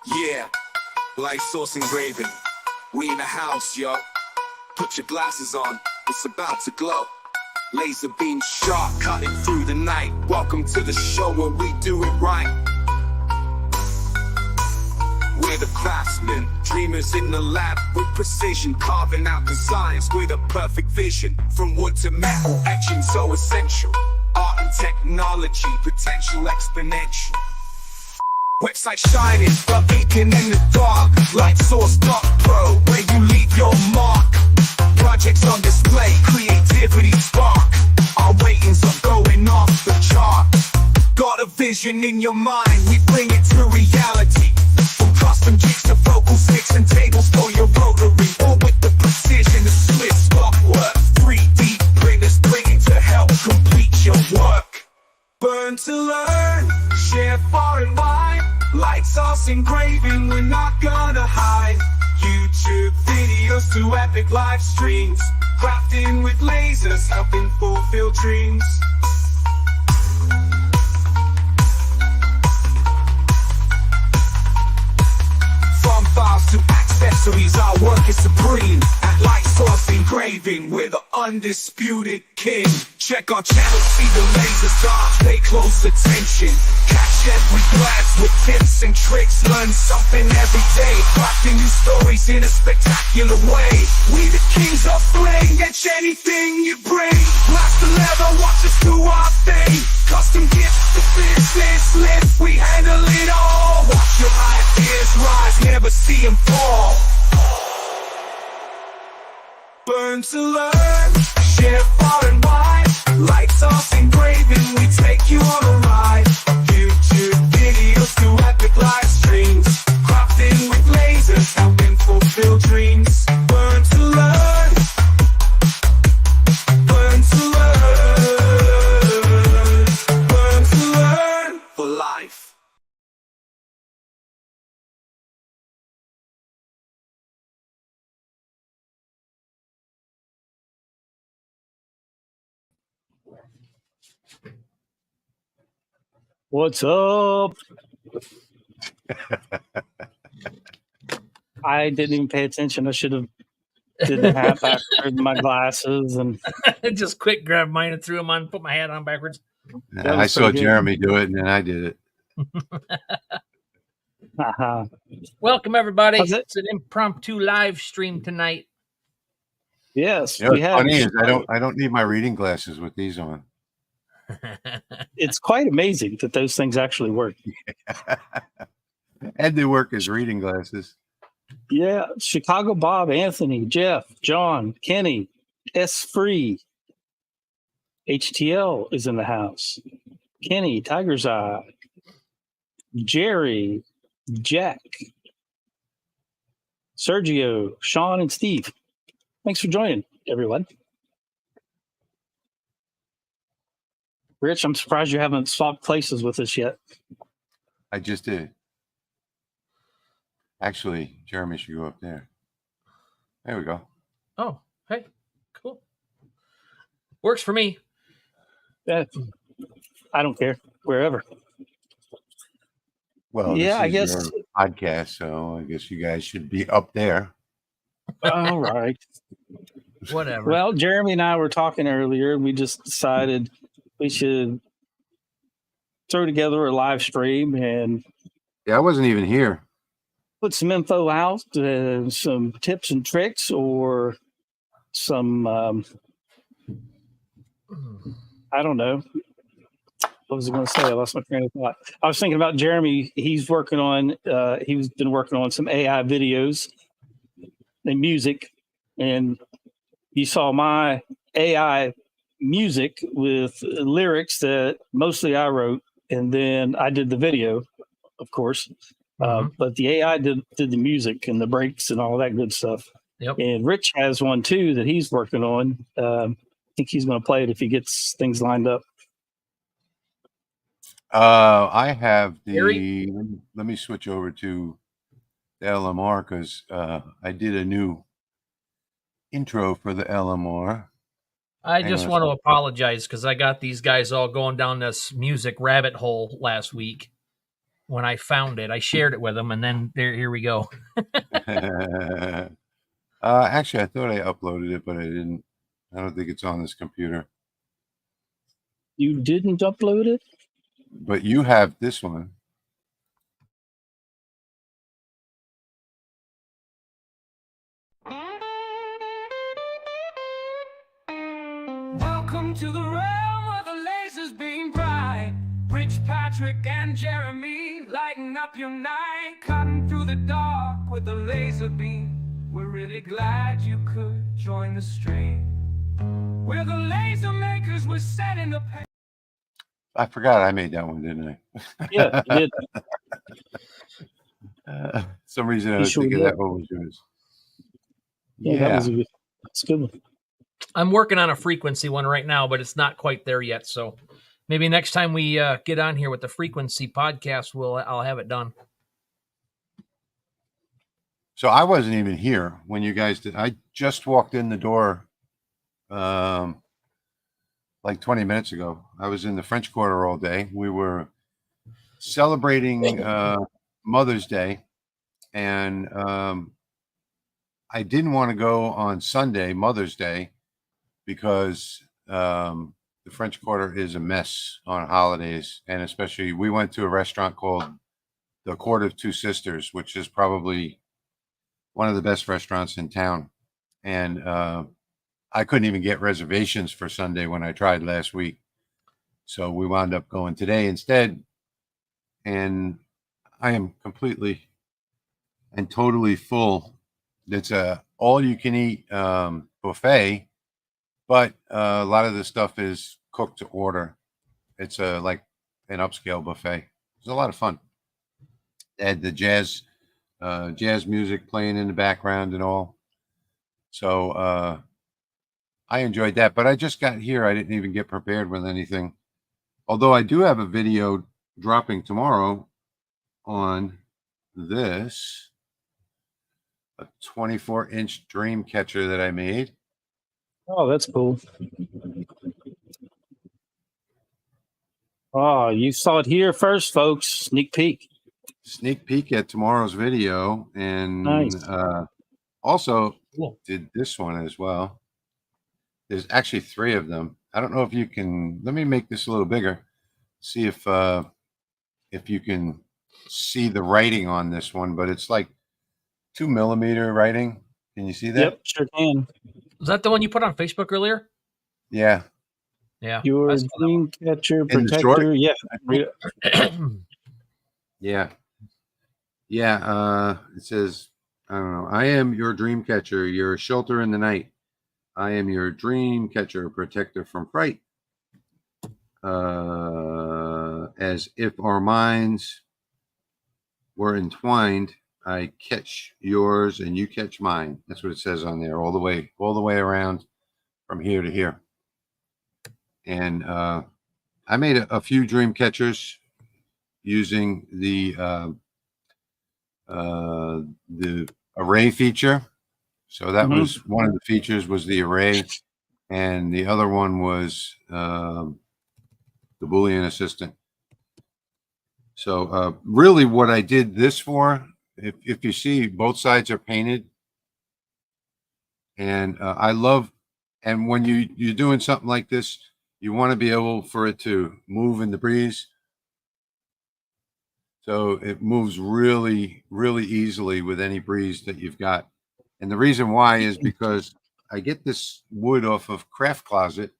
Yeah, light source engraving. We in the house, yo. Put your glasses on, it's about to glow. Laser beam sharp, cutting through the night. Welcome to the show where we do it right. We're the craftsmen, dreamers in the lab with precision, carving out designs with a perfect vision. From wood to metal, etching so essential. Art and technology, potential exponential. Website shining, but beacon in the dark. Lightsource.pro, where you leave your mark. Projects on display, creativity spark. Our ratings are going off the chart. Got a vision in your mind, we bring it to reality. From custom jigs to vocal sticks and tables for your rotary. All with the precision of Swiss clockwork. 3D printers bringing to help complete your work. Burn to learn, share far and wide. Lights us engraving, we're not gonna hide. YouTube videos to epic live streams. Crafting with lasers, helping fulfill dreams. From files to accessories, our work is supreme. At Light Source Engraving, we're the undisputed king. Check our channel, see the lasers dart, pay close attention. Catch every glance with tips and tricks. Learn something every day, crafting new stories in a spectacular way. We the kings of flame, catch anything you bring. Blast the leather, watch us do our thing. Custom gifts, the business lift, we handle it all. Watch your ideas rise, never see them fall. Burn to learn, share far and wide. Lights off engraving, we take you on a ride. YouTube videos to epic live streams. Crafting with lasers, helping fulfill dreams. Burn to learn. Burn to learn. Burn to learn for life. What's up? I didn't even pay attention. I should have did the hat backwards with my glasses and just quick grab mine and threw them on, put my hat on backwards. I saw Jeremy do it, and then I did it. Welcome, everybody. How's it? It's an impromptu live stream tonight. Yes, You know, we have. funny is I don't need my reading glasses with these on. It's quite amazing that those things actually work. And they work as reading glasses. Yeah, Chicago Bob, Anthony, Jeff, John, Kenny, S Free, HTL is in the house. Kenny, Tiger's Eye, Jerry, Jack, Sergio, Sean, and Steve. Thanks for joining, everyone. Rich, I'm surprised you haven't swapped places with us yet. I just did. Actually, Jeremy should go up there. There we go. Oh, hey, cool. Works for me. Yeah, I don't care. Wherever. Well, yeah, I guess your podcast, so I guess you guys should be up there. All right. Whatever. Well, Jeremy and I were talking earlier, and we just decided we should throw together a live stream and Yeah, I wasn't even here. put some info out, some tips and tricks, or some, I don't know. What was I going to say? I lost my train of thought. I was thinking about Jeremy. He's working on, he's been working on some AI videos and music. And you saw my AI music with lyrics that mostly I wrote. And then I did the video, of course. But the AI did the music and the breaks and all that good stuff. Yep. And Rich has one too that he's working on. I think he's going to play it if he gets things lined up. I have the. Harry? Let me switch over to the LMR because I did a new intro for the LMR. I just want to apologize because I got these guys all going down this music rabbit hole last week. when I found it. I shared it with them, and then here we go. Actually, I thought I uploaded it, but I didn't. I don't think it's on this computer. You didn't upload it? But you have this one. Welcome to the realm of the lasers being bright. Rich Patrick and Jeremy lighting up your night, cutting through the dark with the laser beam. We're really glad you could join the stream. We're the laser makers, we're setting the pace. I forgot I made that one, didn't I? Yeah, you did. Some reason I You was sure thinking did. that one was yours. Yeah, that was that's a good one. I'm working on a frequency one right now, but it's not quite there yet. So maybe next time we get on here with the frequency podcast, I'll have it done. So I wasn't even here when you guys did. I just walked in the door like 20 minutes ago. I was in the French Quarter all day. We were celebrating Mother's Day, and I didn't want to go on Sunday, Mother's Day, because the French Quarter is a mess on holidays, and especially we went to a restaurant called the Court of Two Sisters, which is probably one of the best restaurants in town, and I couldn't even get reservations for Sunday when I tried last week. So we wound up going today instead. And I am completely and totally full. It's a all you can eat buffet, but a lot of the stuff is cooked to order. It's like an upscale buffet. It's a lot of fun. They had the jazz music playing in the background and all. So I enjoyed that, but I just got here. I didn't even get prepared with anything. Although I do have a video dropping tomorrow on this, a 24-inch dream catcher that I made. Oh, that's cool. Oh, you saw it here first, folks. Sneak peek. Sneak peek at tomorrow's video. And Nice. Also Cool. did this one as well. There's actually 3 of them. I don't know if you can, let me make this a little bigger. See if you can see the writing on this one, but it's like 2 millimeter writing. Can you see that? Yep, sure can. Was that the one you put on Facebook earlier? Yeah. Yeah. Your dream catcher In the short? protector. Yeah. Yeah. Yeah. It says, I don't know. I am your dream catcher, your shelter in the night. I am your dream catcher, protector from fright. As if our minds were entwined, I catch yours and you catch mine. That's what it says on there, all the way around from here to here. And I made a few dream catchers using the array feature. So that was one of the features, was the array, and the other one was the Boolean assistant. So really what I did this for, if you see, both sides are painted. And I love, and when you're doing something like this, you want to be able for it to move in the breeze. So it moves really, really easily with any breeze that you've got. And the reason why is because I get this wood off of Craft Closet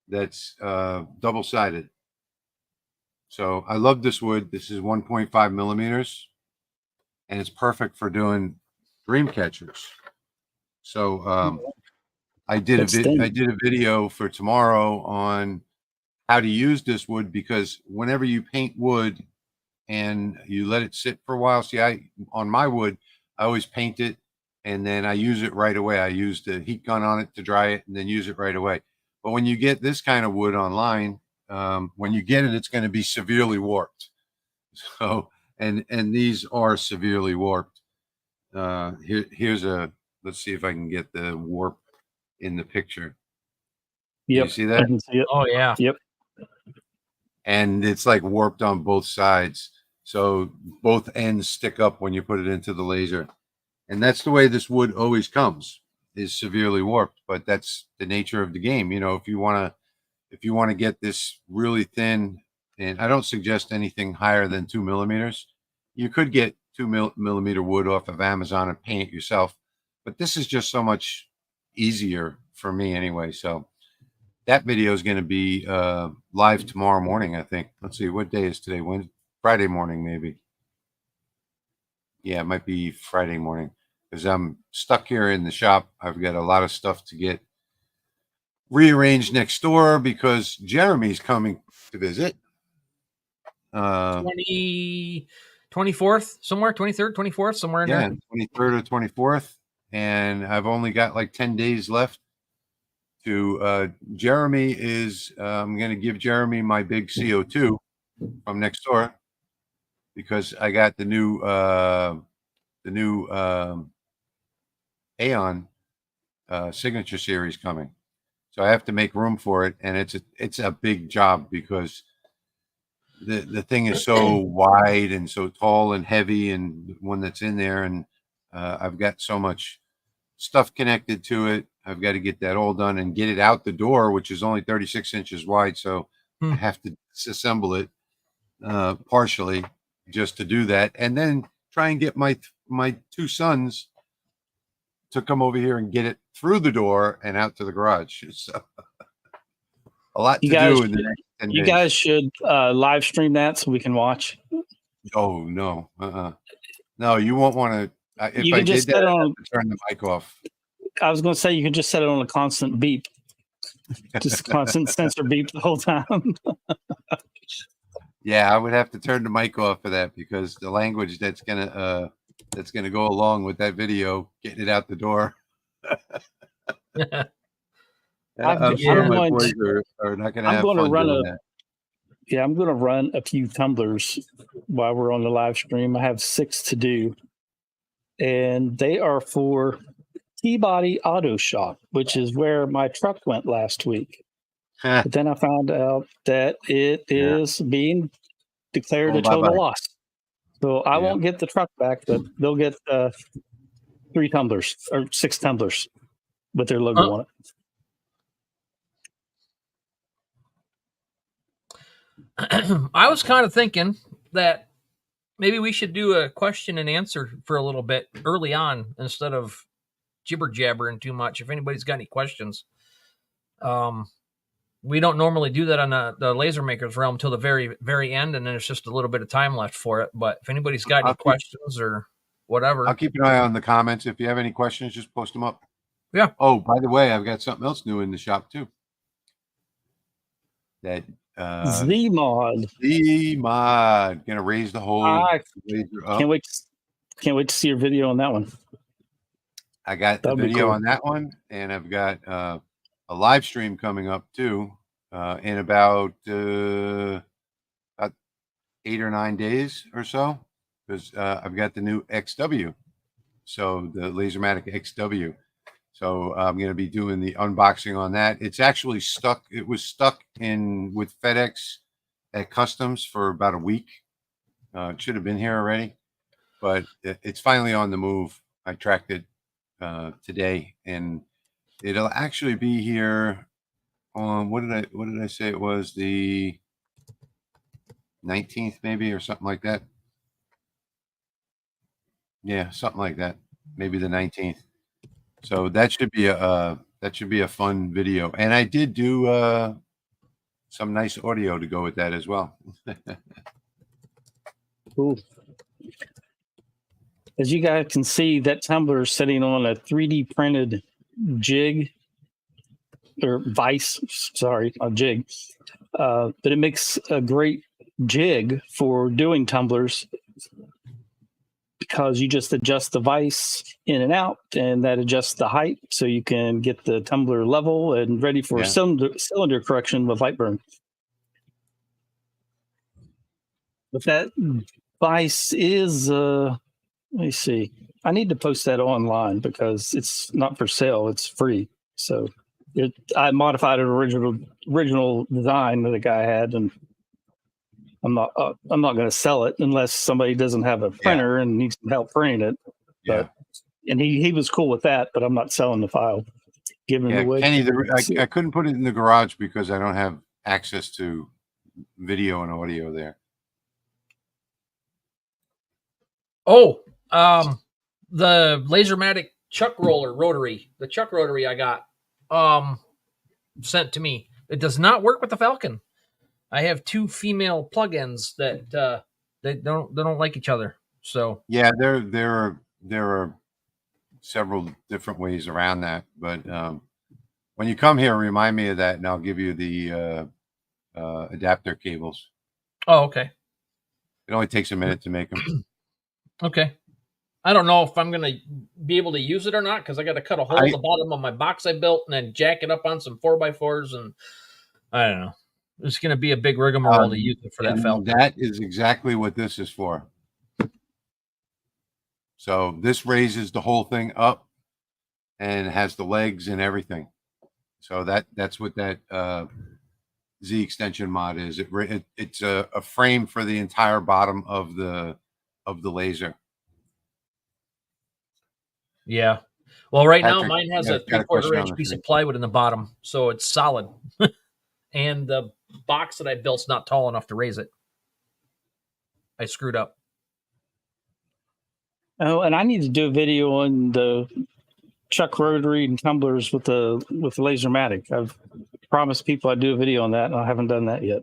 that's double-sided. So I love this wood. This is 1.5 millimeters, and it's perfect for doing dream catchers. So I did a video for tomorrow on how to use this wood, because whenever you paint wood and you let it sit for a while, see, on my wood, I always paint it and then I use it right away. I use the heat gun on it to dry it and then use it right away. But when you get this kind of wood online, when you get it, it's going to be severely warped. So, and these are severely warped. Here's let's see if I can get the warp in the picture. Yep. You see that? I can see it. Oh yeah. Yep. And it's like warped on both sides. So both ends stick up when you put it into the laser. And that's the way this wood always comes, is severely warped. But that's the nature of the game. You know, if you want to get this really thin, and I don't suggest anything higher than 2 millimeters. You could get 2 millimeter wood off of Amazon and paint it yourself, but this is just so much easier for me anyway. So that video is going to be live tomorrow morning, I think. Let's see, what day is today? Wednesday, Friday morning, maybe. Yeah, it might be Friday morning because I'm stuck here in the shop. I've got a lot of stuff to get rearranged next door because Jeremy's coming to visit. 24th, somewhere, 23rd, 24th, somewhere in there. 23rd or 24th. And I've only got like 10 days left to Jeremy is I'm going to give Jeremy my big CO2 from next door because I got the new Aeon signature series coming. So I have to make room for it, and it's a big job because the thing is so wide and so tall and heavy, and the one that's in there, and I've got so much stuff connected to it. I've got to get that all done and get it out the door, which is only 36 inches wide. So I have to disassemble it partially just to do that, and then try and get my two sons to come over here and get it through the door and out to the garage. So a lot to do in the next 10 days. You guys should live stream that so we can watch. Oh no, no, you won't want to. If you I can just did that, I'd have to turn the mic off. I was going to say you could just set it on a constant beep, just constant sensor beep the whole time. Yeah, I would have to turn the mic off for that because the language that's gonna go along with that video, getting it out the door. I'm sure my boys are not going to have fun doing that. Yeah, I'm going to run a few tumblers while we're on the live stream. I have 6 to do, and they are for T-Body Auto Shop, which is where my truck went last week. But then I found out that it is being declared a total loss. So I won't get the truck back, but they'll get 3 tumblers or 6 tumblers with their logo on it. I was kind of thinking that maybe we should do a question and answer for a little bit early on instead of jibber jabbering too much. If anybody's got any questions, we don't normally do that on the Laser Makers Realm till the very, very end, and then it's just a little bit of time left for it. But if anybody's got any questions or whatever, I'll keep an eye on the comments. If you have any questions, just post them up. Yeah. Oh, by the way, I've got something else new in the shop too. That Z-Mod gonna raise the whole laser up. Can't wait to see your video on that one. I got the video on that one, and I've got a live stream coming up too in about 8 or 9 days or so, because I've got the new XW, so the laserMATIC XW. So I'm going to be doing the unboxing on that. It's actually stuck. It was stuck with FedEx at customs for about a week. It should have been here already, but it's finally on the move. I tracked it today, and it'll actually be here on what did I say? It was the 19th, maybe, or something like that. Yeah, something like that. Maybe the 19th. So that should be a fun video, and I did do some nice audio to go with that as well. Cool. As you guys can see, that tumbler is sitting on a 3D printed jig or vise. Sorry, a jig. But it makes a great jig for doing tumblers, because you just adjust the vise in and out, and that adjusts the height so you can get the tumbler level and ready for cylinder correction with light burn. But that vise is, let me see. I need to post that online because it's not for sale. It's free. So I modified an original design that the guy had, and I'm not going to sell it unless somebody doesn't have a printer and needs some help printing it. Yeah. But and he was cool with that, but I'm not selling the file, giving it away. Kenny, I couldn't put it in the garage because I don't have access to video and audio there. Oh, the laserMATIC chuck roller rotary, the chuck rotary I got sent to me. It does not work with the Falcon. I have two female plugins that they don't like each other. So yeah, there are several different ways around that. But when you come here, remind me of that, and I'll give you the adapter cables. Oh, okay. It only takes a minute to make them. Okay. I don't know if I'm going to be able to use it or not because I got to cut a hole in the bottom of my box I built and then jack it up on some 4x4s, and I don't know. It's going to be a big rigmarole to use it for that Falcon. That is exactly what this is for. So this raises the whole thing up and has the legs and everything. So that's what that Z extension mod is. It's a frame for the entire bottom of the laser. Yeah. Well, right Patrick, now mine has a 3/4 inch piece of plywood in the bottom, so it's solid. And the box that I built's not tall enough to raise it. I screwed up. Oh, and I need to do a video on the chuck rotary and tumblers with the laserMATIC. I've promised people I'd do a video on that, and I haven't done that yet.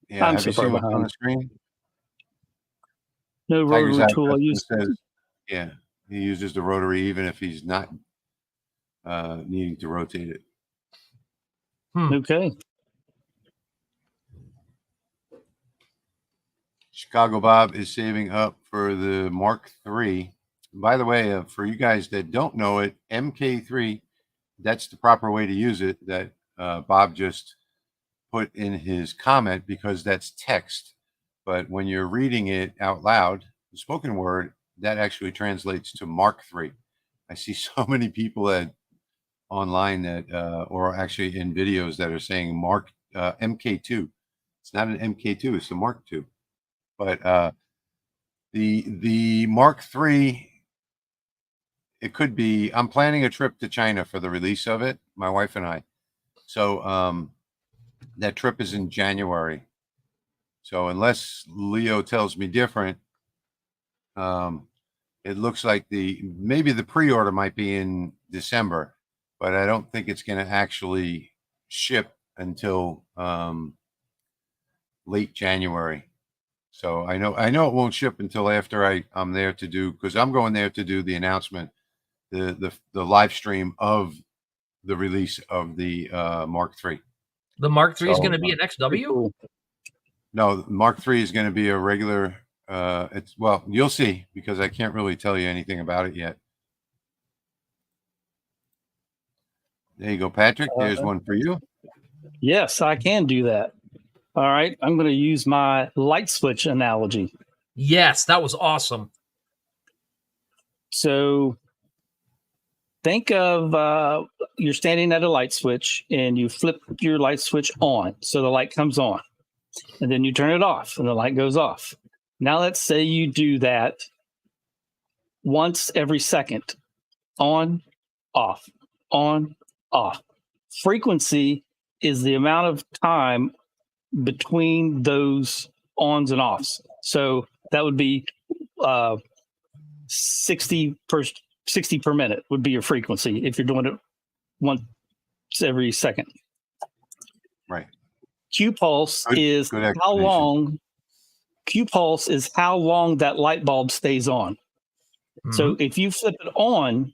Yeah, I'm have so you far seen what's behind. on the screen? No rotary tool I use. Yeah, he uses the rotary even if he's not needing to rotate it. Okay. Chicago Bob is saving up for the Mark III. By the way, for you guys that don't know it, MK3, that's the proper way to use it, that Bob just put in his comment, because that's text. But when you're reading it out loud, the spoken word, that actually translates to Mark III. I see so many people online that, or actually in videos, that are saying MK2. It's not an MK2, it's the Mark II. But the Mark III, it could be. I'm planning a trip to China for the release of it, my wife and I. So that trip is in January. So unless Leo tells me different, it looks like maybe the pre-order might be in December, but I don't think it's going to actually ship until late January. So I know it won't ship until after I'm there to do, because I'm going there to do the announcement, the live stream of the release of the Mark III. The Mark III is going to be an XW? Cool. No, Mark III is going to be a regular. Well, you'll see, because I can't really tell you anything about it yet. There you go, Patrick. There's one for you. Yes, I can do that. All right, I'm going to use my light switch analogy. Yes, that was awesome. So think of you're standing at a light switch and you flip your light switch on, so the light comes on, and then you turn it off and the light goes off. Now let's say you do that once every second. On, off, on, off. Frequency is the amount of time between those ons and offs. So that would be 60 per minute would be your frequency if you're doing it once every second. Right. Q pulse is how long. Q pulse is how long that light bulb stays on. Mm-hmm. So if you flip it on,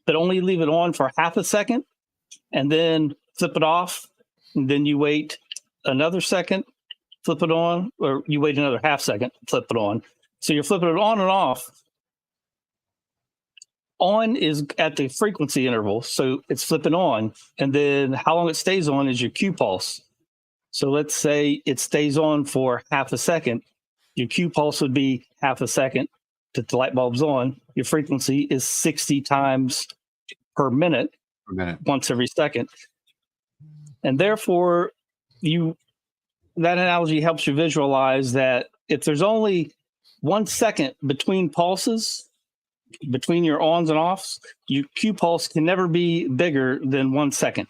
but only leave it on for half a second, and then flip it off, and then you wait another second, flip it on, or you wait another half second, flip it on. So you're flipping it on and off. On is at the frequency interval, so it's flipping on, and then how long it stays on is your Q pulse. So let's say it stays on for half a second. Your Q pulse would be half a second that the light bulb's on. Your frequency is 60 times per minute, once every second. And therefore, you that analogy helps you visualize that if there's only 1 second between pulses, between your ons and offs, your Q pulse can never be bigger than 1 second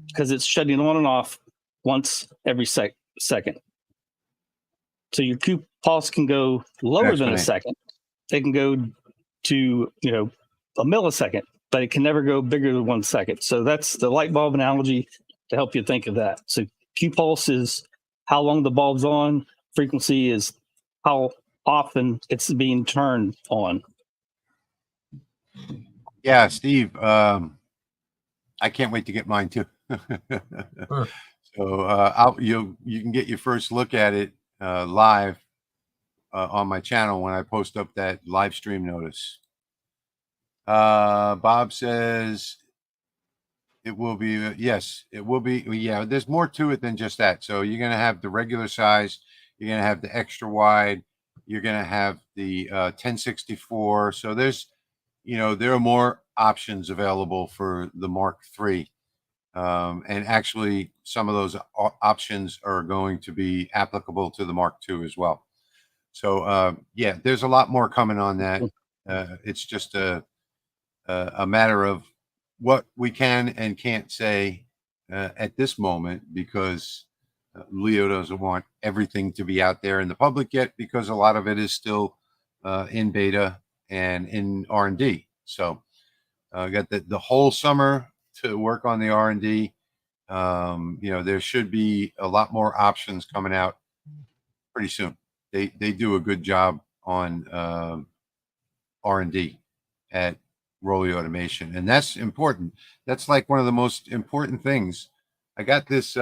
because it's shutting on and off once every second. So your Q pulse can go lower than a second. They can go to, a millisecond, but it can never go bigger than 1 second. So that's the light bulb analogy to help you think of that. So Q pulse is how long the bulb's on. Frequency is how often it's being turned on. Yeah, Steve. I can't wait to get mine too. So you can get your first look at it live on my channel when I post up that live stream notice. Bob says it will be, yes, it will be. Yeah, there's more to it than just that. So you're going to have the regular size, you're going to have the extra wide, you're going to have the 1064. So there's, there are more options available for the Mark III. And actually, some of those options are going to be applicable to the Mark II as well. So, yeah, there's a lot more coming on that. It's just a matter of what we can and can't say at this moment, because Leo doesn't want everything to be out there in the public yet, because a lot of it is still in beta and in R&D. So I got the whole summer to work on the R&D. There should be a lot more options coming out pretty soon. They do a good job on R&D at Rolly Automation, and that's important. That's like one of the most important things. I got this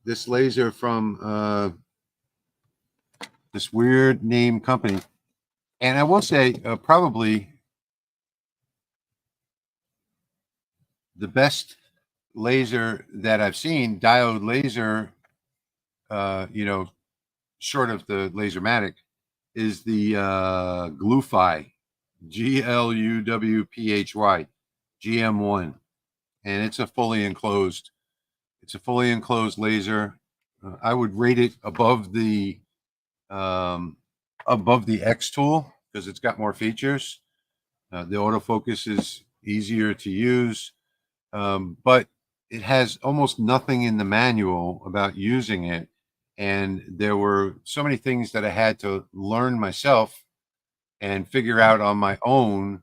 this laser from this weird name company, and I will say probably the best laser that I've seen, diode laser, short of the laserMATIC, is the Gluwphy, Gluwphy, GM1, and it's a fully enclosed. It's a fully enclosed laser. I would rate it above the X tool because it's got more features. The autofocus is easier to use, but it has almost nothing in the manual about using it. And there were so many things that I had to learn myself and figure out on my own,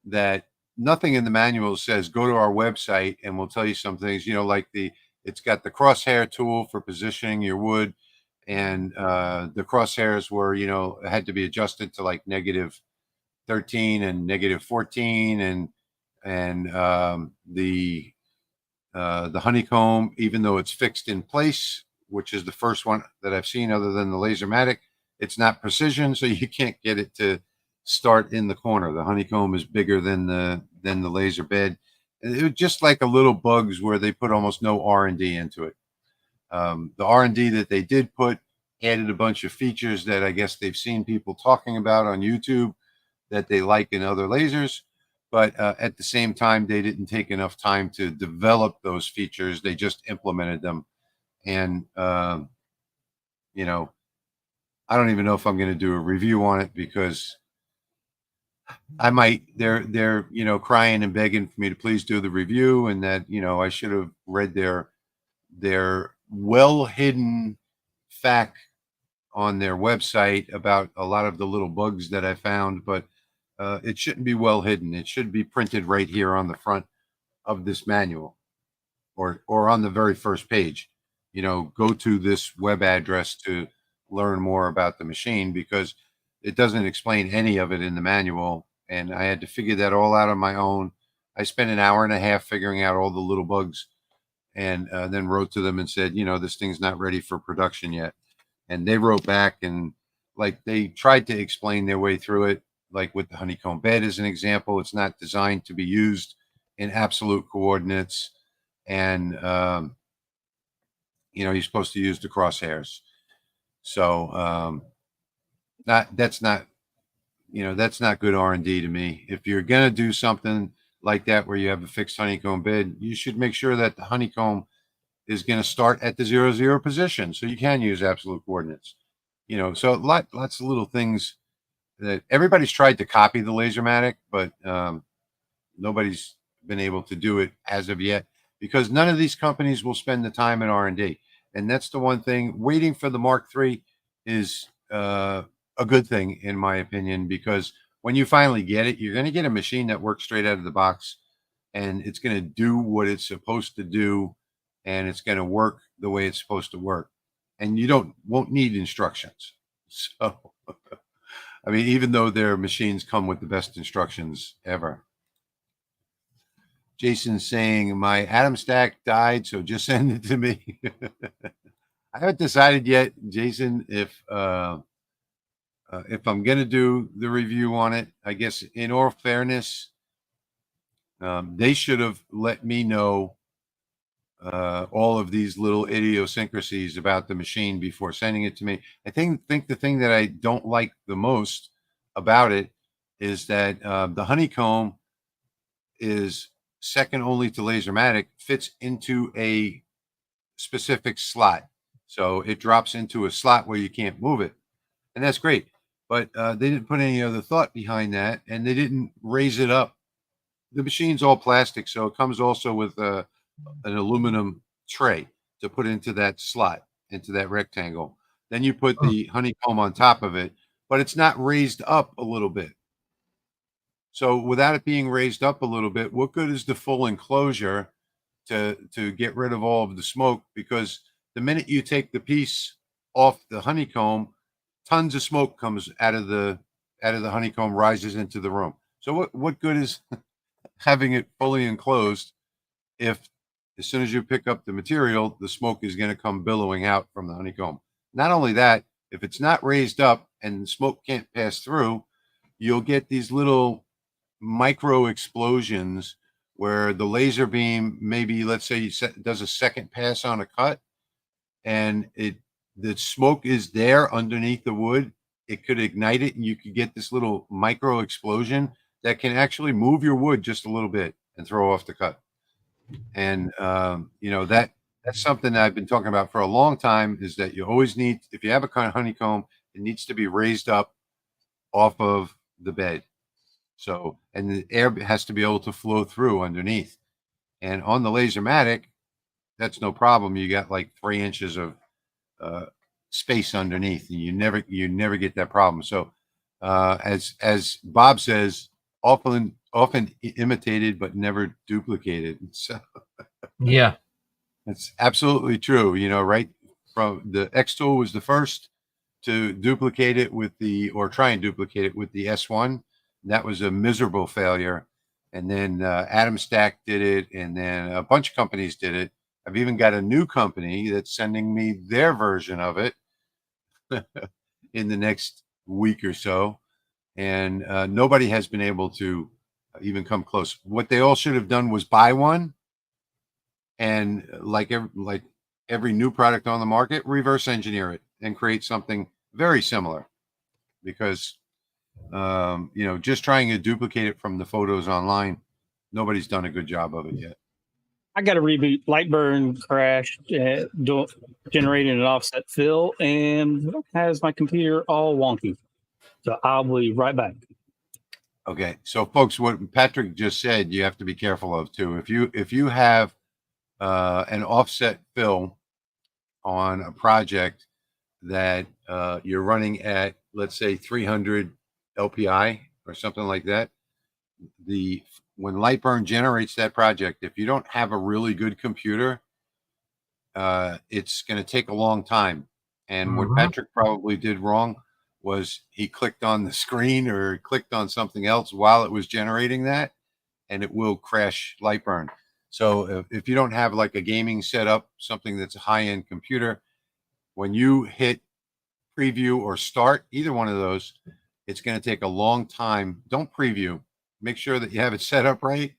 that nothing in the manual says go to our website and we'll tell you some things, like it's got the crosshair tool for positioning your wood, and the crosshairs were, had to be adjusted to like -13 and -14, and the honeycomb, even though it's fixed in place, which is the first one that I've seen other than the laserMATIC, it's not precision, so you can't get it to start in the corner. The honeycomb is bigger than the laser bed. It was just like a little bugs where they put almost no R&D into it. The R&D that they did put added a bunch of features that I guess they've seen people talking about on YouTube that they like in other lasers. But at the same time, they didn't take enough time to develop those features. They just implemented them. And, I don't even know if I'm going to do a review on it, because I might, they're crying and begging for me to please do the review, and that, I should have read their well hidden fact on their website about a lot of the little bugs that I found, but it shouldn't be well hidden. It should be printed right here on the front of this manual, or on the very first page. Go to this web address to learn more about the machine, because it doesn't explain any of it in the manual, and I had to figure that all out on my own. I spent an hour and a half figuring out all the little bugs, and then wrote to them and said, this thing's not ready for production yet. And they wrote back, and like they tried to explain their way through it, like with the honeycomb bed as an example. It's not designed to be used in absolute coordinates, and you're supposed to use the crosshairs. So that's not good R&D to me. If you're gonna do something like that where you have a fixed honeycomb bed, you should make sure that the honeycomb is going to start at the 0, 0 position. So you can use absolute coordinates, so lots of little things that everybody's tried to copy the laserMATIC, but nobody's been able to do it as of yet, because none of these companies will spend the time in R&D. And that's the one thing. Waiting for the Mark III is a good thing, in my opinion, because when you finally get it, you're going to get a machine that works straight out of the box, and it's going to do what it's supposed to do, and it's going to work the way it's supposed to work. And you won't need instructions. So, I mean, even though their machines come with the best instructions ever. Jason's saying, my Atom stack died, so just send it to me. I haven't decided yet, Jason, if I'm going to do the review on it. I guess in all fairness, they should have let me know all of these little idiosyncrasies about the machine before sending it to me. I think the thing that I don't like the most about it is that the honeycomb is second only to laserMATIC, fits into a specific slot. So it drops into a slot where you can't move it. And that's great. But they didn't put any other thought behind that, and they didn't raise it up. The machine's all plastic, so it comes also with an aluminum tray to put into that slot, into that rectangle. Then you put the honeycomb on top of it, but it's not raised up a little bit. So without it being raised up a little bit, what good is the full enclosure to get rid of all of the smoke? Because the minute you take the piece off the honeycomb, tons of smoke comes out of the honeycomb, rises into the room. So what good is having it fully enclosed if as soon as you pick up the material, the smoke is going to come billowing out from the honeycomb? Not only that, if it's not raised up and the smoke can't pass through, you'll get these little micro explosions where the laser beam, maybe let's say does a second pass on a cut, and the smoke is there underneath the wood. It could ignite it, and you could get this little micro explosion that can actually move your wood just a little bit and throw off the cut. And that's something that I've been talking about for a long time, is that you always need, if you have a honeycomb, it needs to be raised up off of the bed. So, and the air has to be able to flow through underneath. And on the laserMATIC, that's no problem. You got like 3 inches of space underneath, and you never get that problem. So, as Bob says, often imitated but never duplicated. So, yeah, that's absolutely true. Right from the X tool was the first to duplicate it try and duplicate it with the S1. That was a miserable failure. And then Atom Stack did it, and then a bunch of companies did it. I've even got a new company that's sending me their version of it in the next week or so. And nobody has been able to even come close. What they all should have done was buy one, and like every new product on the market, reverse engineer it and create something very similar. Because just trying to duplicate it from the photos online, nobody's done a good job of it yet. I got to reboot. Lightburn crashed, generating an offset fill, and has my computer all wonky. So I'll be right back. Okay, so folks, what Patrick just said, you have to be careful of too. If you have an offset fill on a project that you're running at, let's say 300 LPI or something like that, when Lightburn generates that project, if you don't have a really good computer, it's going to take a long time. And what Patrick probably did wrong was he clicked on the screen or clicked on something else while it was generating that, and it will crash Lightburn. So if you don't have like a gaming setup, something that's a high-end computer, when you hit preview or start, either one of those, it's going to take a long time. Don't preview. Make sure that you have it set up right.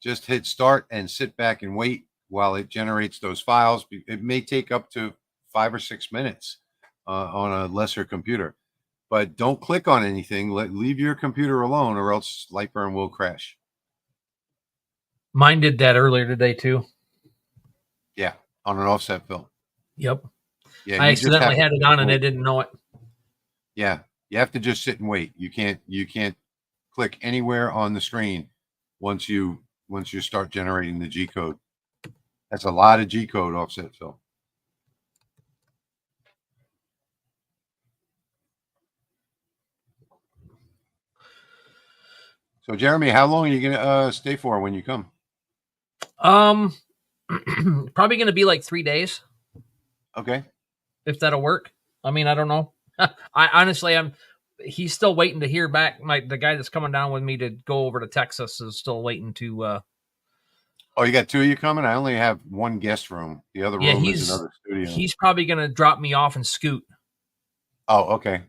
Just hit start and sit back and wait while it generates those files. It may take up to 5 or 6 minutes on a lesser computer. But don't click on anything. Leave your computer alone, or else Lightburn will crash. Mine did that earlier today too. Yeah. on an offset fill. Yep. Yeah, I you just have accidentally to had it sit on and and I wait. didn't know it. Yeah, you have to just sit and wait. You can't click anywhere on the screen once you start generating the G code. That's a lot of G code offset fill. So Jeremy, how long are you gonna stay for when you come? Probably going to be like 3 days, Okay. if that'll work. I mean, I don't know. I honestly, he's still waiting to hear back. The guy that's coming down with me to go over to Texas is still waiting to, Oh, you got two of you coming? I only have one guest room. The other yeah, room is another studio. he's probably going to drop me off and scoot. Oh, okay.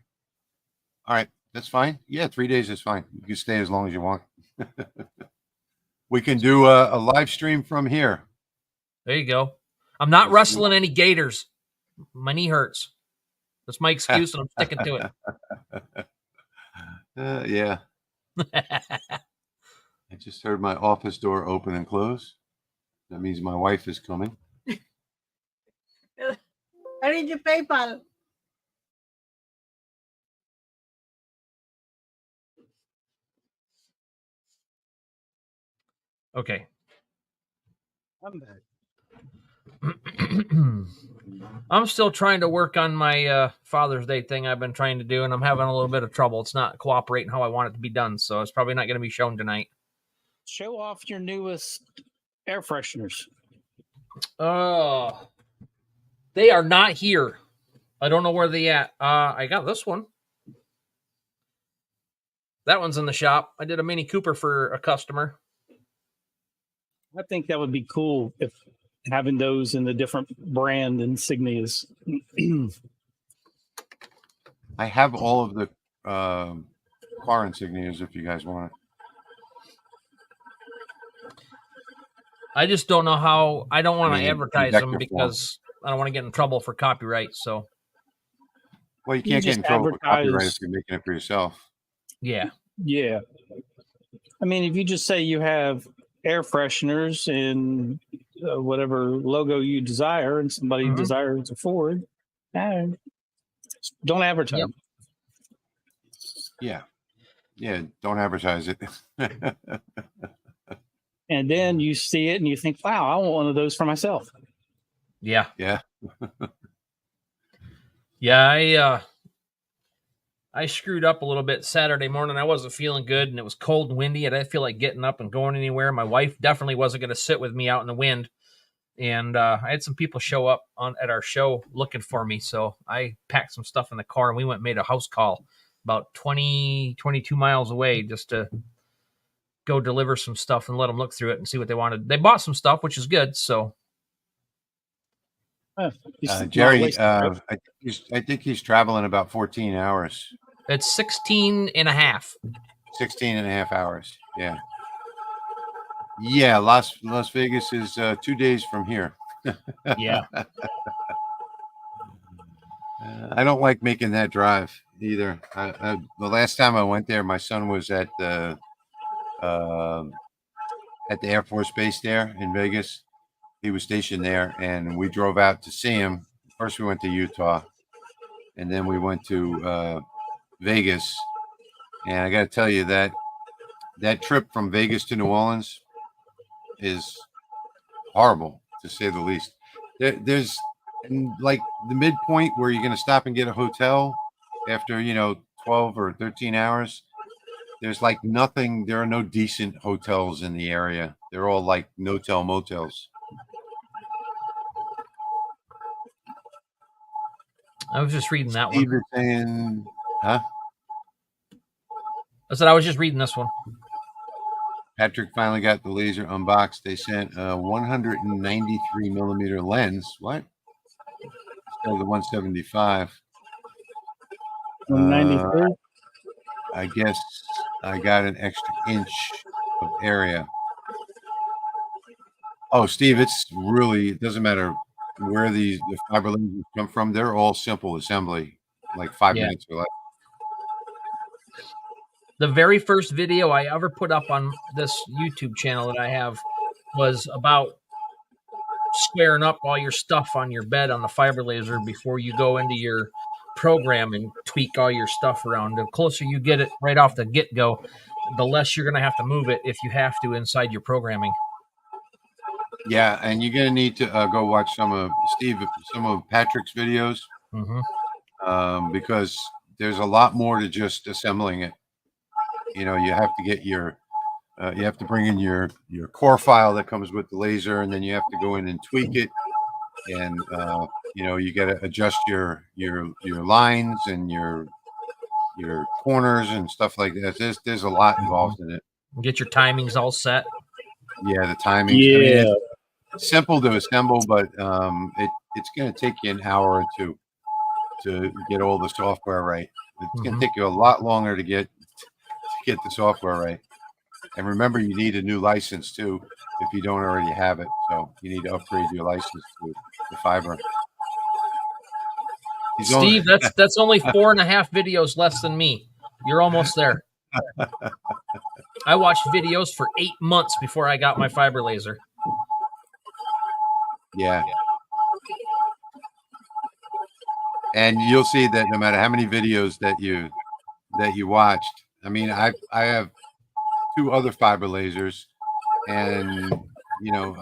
All right. That's fine. Yeah, 3 days is fine. You can stay as long as you want. We can do a live stream from here. There you go. I'm not wrestling any gators. My knee hurts. That's my excuse, and I'm sticking to it. Yeah. I just heard my office door open and close. That means my wife is coming. I need your PayPal. Okay. I'm back. I'm still trying to work on my Father's Day thing I've been trying to do, and I'm having a little bit of trouble. It's not cooperating how I want it to be done, so it's probably not going to be shown tonight. Show off your newest air fresheners. They are not here. I don't know where they at. I got this one. That one's in the shop. I did a Mini Cooper for a customer. I think that would be cool if having those in the different brand insignias. I have all of the car insignias if you guys want it. I just don't know how. I don't want to I mean, advertise vector them because I don't want to get in trouble for copyright. So, well, you can't get just in trouble for copyright if advertise. you're making it for yourself. yeah. Yeah. I mean, if you just say you have air fresheners in whatever logo you desire and somebody Mhm. desires a Ford, don't advertise. Yep. Yeah. Yeah, don't advertise it. And then you see it and you think, wow, I want one of those for myself. Yeah. Yeah. Yeah. I screwed up a little bit Saturday morning. I wasn't feeling good, and it was cold and windy, and I didn't feel like getting up and going anywhere. My wife definitely wasn't going to sit with me out in the wind, and I had some people show up at our show looking for me, so I packed some stuff in the car, and we went and made a house call about 22 miles away just to go deliver some stuff and let them look through it and see what they wanted. They bought some stuff, which is good, so. Jerry, I think he's traveling about 14 hours. It's 16 and a half. 16 and a half hours. Yeah. Yeah, Las Vegas is 2 days from here. Yeah. I don't like making that drive either. The last time I went there, my son was at the Air Force Base there in Vegas. He was stationed there, and we drove out to see him. First, we went to Utah, and then we went to Vegas. And I got to tell you that trip from Vegas to New Orleans is horrible, to say the least. There's like the midpoint where you're going to stop and get a hotel after 12 or 13 hours. There's like nothing. There are no decent hotels in the area. They're all like no-tell motels. I was just reading that Steve one. is saying, huh? I said I was just reading this one. Patrick finally got the laser unboxed. They sent a 193 millimeter lens. What? Instead of the 175. 93. I guess I got an extra inch of area. Oh, Steve, it doesn't matter where the fiber lenses come from. They're all simple assembly, like 5 minutes or less. The very first video I ever put up on this YouTube channel that I have was about squaring up all your stuff on your bed on the fiber laser before you go into your program and tweak all your stuff around. The closer you get it right off the get-go, the less you're going to have to move it if you have to inside your programming. Yeah, and you're gonna need to go watch some of Patrick's videos, because there's a lot more to just assembling it. You know, you have to get your you have to bring in your core file that comes with the laser, and then you have to go in and tweak it, and you know, you got to adjust your lines and your corners and stuff like that. There's a lot involved in it. Get your timings all set. Yeah, the timings. Yeah. I mean, it's simple to assemble, but it's going to take you an hour or two to get all the software right. It's going to take you a lot longer to get the software right. And remember, you need a new license too if you don't already have it. So you need to upgrade your license to the fiber. Steve, that's only 4.5 videos less than me. You're almost there. I watched videos for 8 months before I got my fiber laser. Yeah. And you'll see that no matter how many videos that you watched, I mean, I have 2 other fiber lasers, and you know,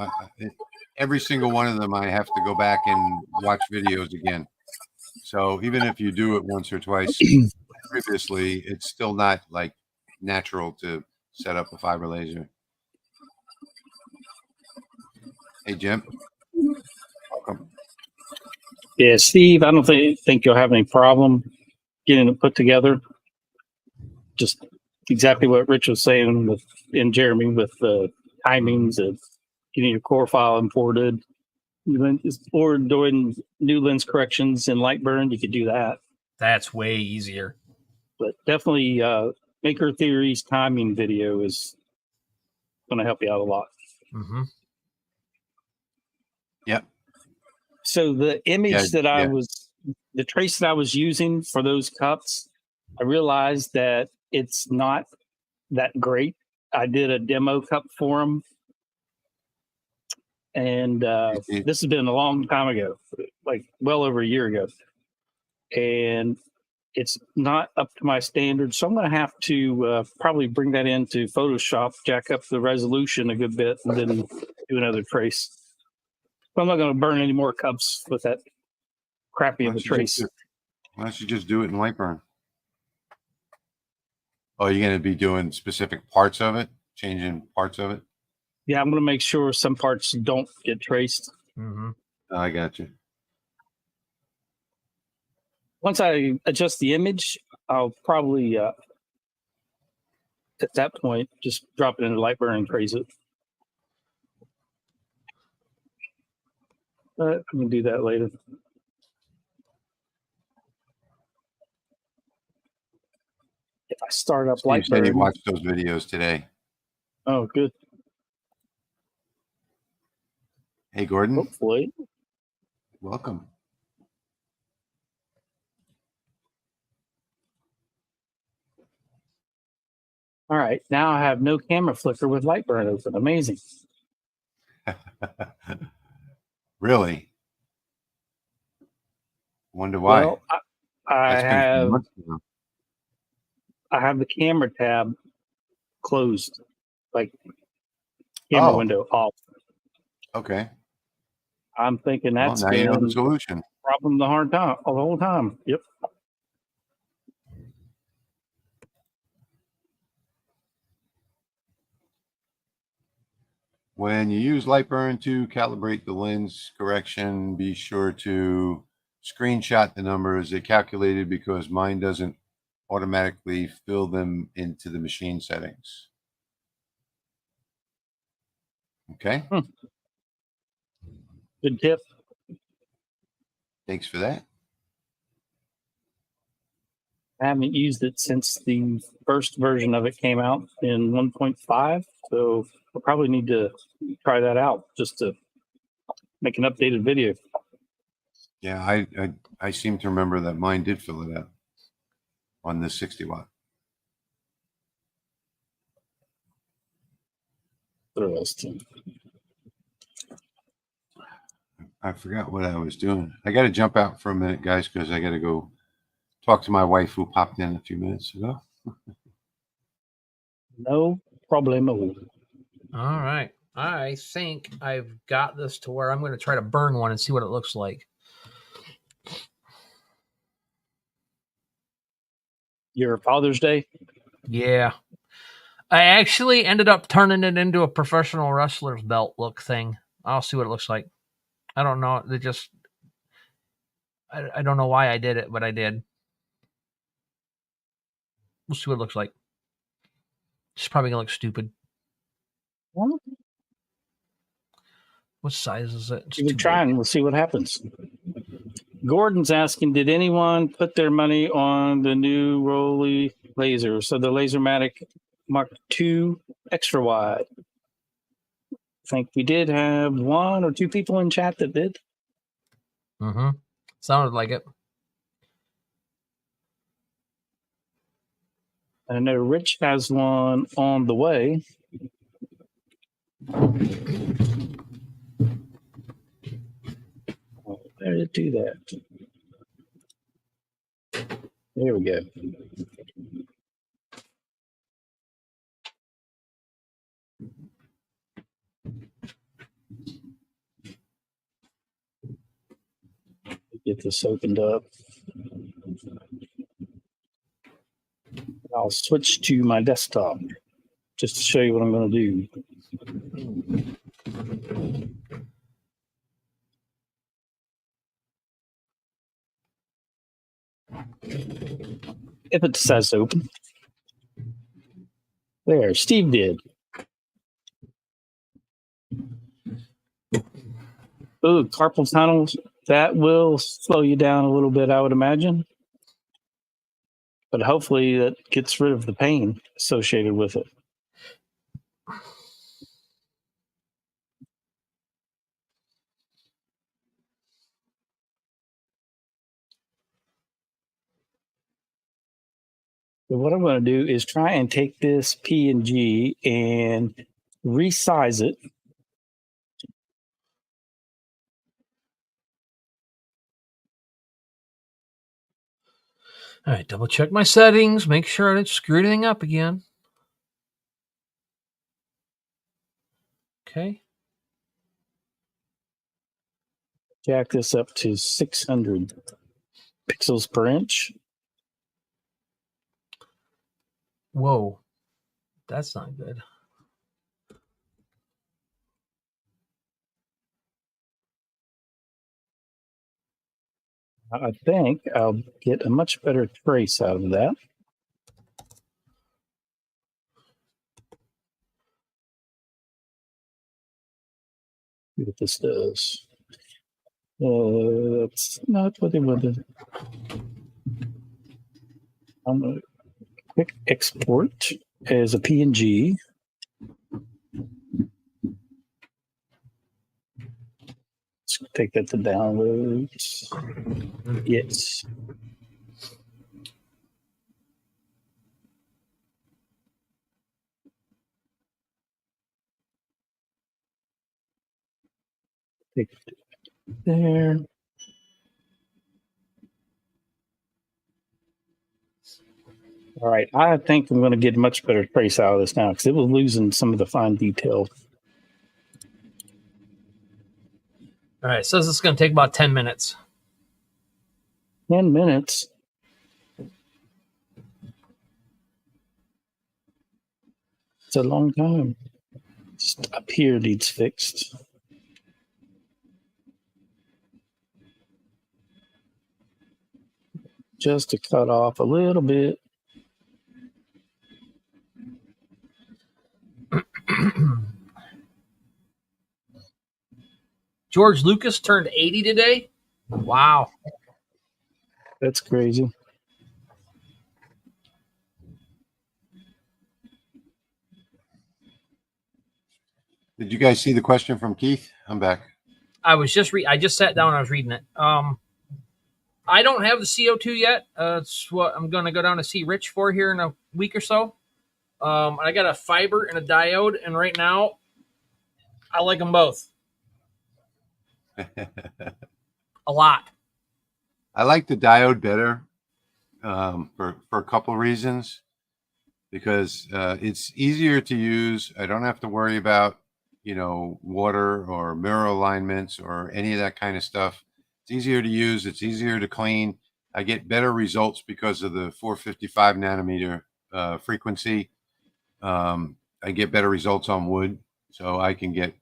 every single one of them I have to go back and watch videos again. So even if you do it once or twice previously, it's still not like natural to set up a fiber laser. Hey, Jim. Welcome. Yeah, Steve, I don't think you'll have any problem getting it put together. Just exactly what Rich was saying in Jeremy with the timings of getting your core file imported. Or doing new lens corrections in Lightburn, you could do that. That's way easier. But definitely Maker Theory's timing video is going to help you out a lot. Yep. So the image the trace that I was using for those cups, I realized that it's not that great. I did a demo cup for them. And this has been a long time ago, like well over a year ago. And it's not up to my standards. So I'm going to have to probably bring that into Photoshop, jack up the resolution a good bit, and then do another trace. But I'm not going to burn any more cups with that crappy of a trace. Why don't you just do it in Lightburn? Oh, you're going to be doing specific parts of it, changing parts of it? Yeah, I'm going to make sure some parts don't get traced. I got you. Once I adjust the image, I'll probably, at that point, just drop it into Lightburn and trace it. But I can do that later. If I start up Steve said he Lightburn. watched those videos today. Oh, good. Hey, Gordon. Hopefully. Welcome. All right. Now I have no camera flicker with Lightburn open. Amazing. Really? Wonder why. Well, I have the camera tab closed, like camera window off. Okay. I'm thinking that's now you know the solution. Problem the whole time. Yep. When you use Lightburn to calibrate the lens correction, be sure to screenshot the numbers they calculated, because mine doesn't automatically fill them into the machine settings. Okay. Good tip. Thanks for that. I haven't used it since the first version of it came out in 1.5, so I'll probably need to try that out just to make an updated video. Yeah, I seem to remember that mine did fill it out on this 60 watt. Interesting. I forgot what I was doing. I got to jump out for a minute, guys, because I got to go talk to my wife who popped in a few minutes ago. No problem. All right. I think I've got this to where I'm going to try to burn one and see what it looks like. Your Father's Day? Yeah. I actually ended up turning it into a professional wrestler's belt look thing. I'll see what it looks like. I don't know. They just, I don't know why I did it, but I did. We'll see what it looks like. It's probably going to look stupid. Well, What size is it? give it a try and we'll see what happens. Gordon's asking, did anyone put their money on the new Rolly laser? So the laserMATIC Mark II extra wide. I think we did have 1 or 2 people in chat that did. Mm-hmm. Sounded like it. I know Rich has one on the way. Oh, there to do that. There we go. Get this opened up. I'll switch to my desktop just to show you what I'm going to do. If it decides to open. There, Steve did. Oh, carpal tunnels. That will slow you down a little bit, I would imagine. But hopefully that gets rid of the pain associated with it. So what I'm going to do is try and take this PNG and resize it. All right, double check my settings, make sure I didn't screw anything up again. Okay. Jack this up to 600 pixels per inch. Whoa, that's not good. I think I'll get a much better trace out of that. See what this does. That's not what it wanted. I'm going to quick export as a PNG. Let's take that to downloads. Yes. Take it there. All right, I think I'm going to get a much better trace out of this now because it was losing some of the fine detail. All right, so this is going to take about 10 minutes. 10 minutes. It's a long time. Just up here needs fixed. Just to cut off a little bit. George Lucas turned 80 today. Wow. That's crazy. Did you guys see the question from Keith? I'm back. I just sat down and I was reading it. I don't have the CO2 yet. It's what I'm going to go down to see Rich for here in a week or so. I got a fiber and a diode, and right now I like them both. A lot. I like the diode better for a couple of reasons. Because it's easier to use. I don't have to worry about, water or mirror alignments or any of that kind of stuff. It's easier to use. It's easier to clean. I get better results because of the 455 nanometer frequency. I get better results on wood, so I can get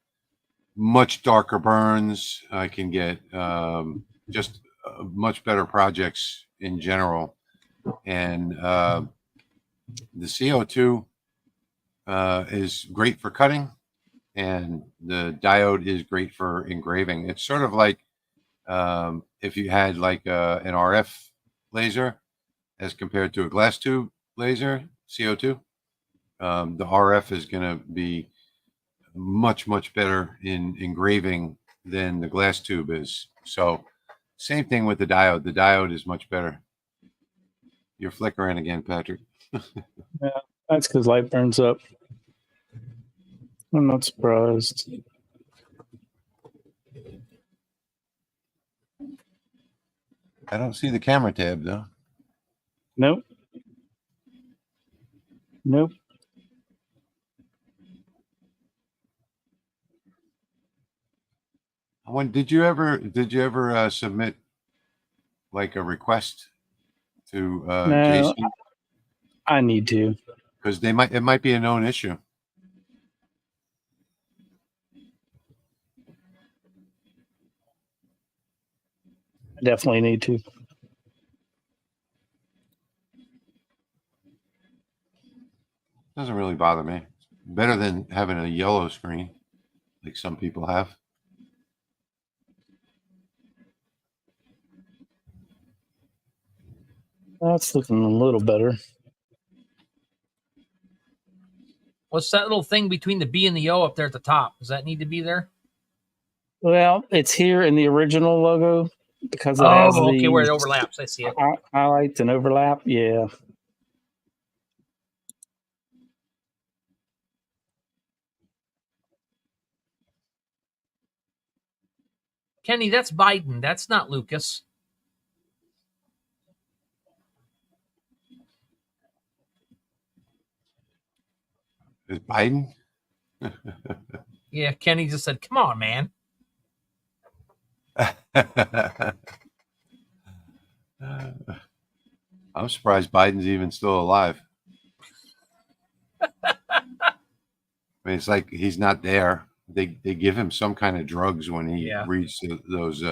much darker burns. I can get just much better projects in general. And the CO2 is great for cutting, and the diode is great for engraving. It's sort of like if you had like an RF laser as compared to a glass tube laser, CO2. The RF is going to be much, much better in engraving than the glass tube is. So same thing with the diode. The diode is much better. You're flickering again, Patrick. Yeah, that's because light burns up. I'm not surprised. I don't see the camera tab though. Nope. Nope. When did you ever submit like a request to No, Jason? I need to. Because it might be a known issue. I definitely need to. Doesn't really bother me. Better than having a yellow screen like some people have. That's looking a little better. What's that little thing between the B and the O up there at the top? Does that need to be there? Well, it's here in the original logo because it has okay, where it the overlaps. I see it. highlights and overlap. Yeah. Kenny, that's Biden. That's not Lucas. Is Biden? Yeah, Kenny just said, "Come on, man." I'm surprised Biden's even still alive. I mean, it's like he's not there. They give him some kind of drugs when he reads those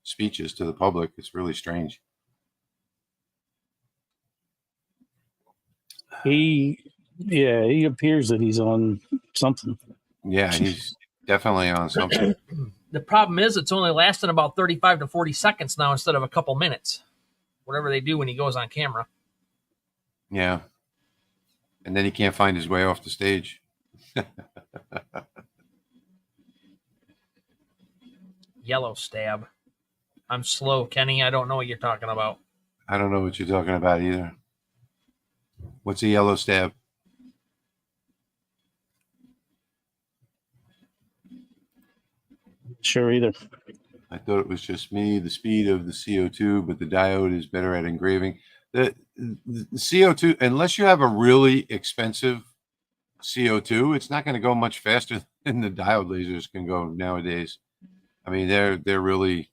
speeches to the public. It's really strange. He appears that he's on something. Yeah, he's definitely on something. The problem is it's only lasting about 35 to 40 seconds now instead of a couple minutes. Whatever they do when he goes on camera. Yeah. And then he can't find his way off the stage. Yellow stab. I'm slow, Kenny. I don't know what you're talking about. I don't know what you're talking about either. What's a yellow stab? Sure either. I thought it was just me, the speed of the CO2, but the diode is better at engraving. The CO2, unless you have a really expensive CO2, it's not going to go much faster than the diode lasers can go nowadays. I mean, they're really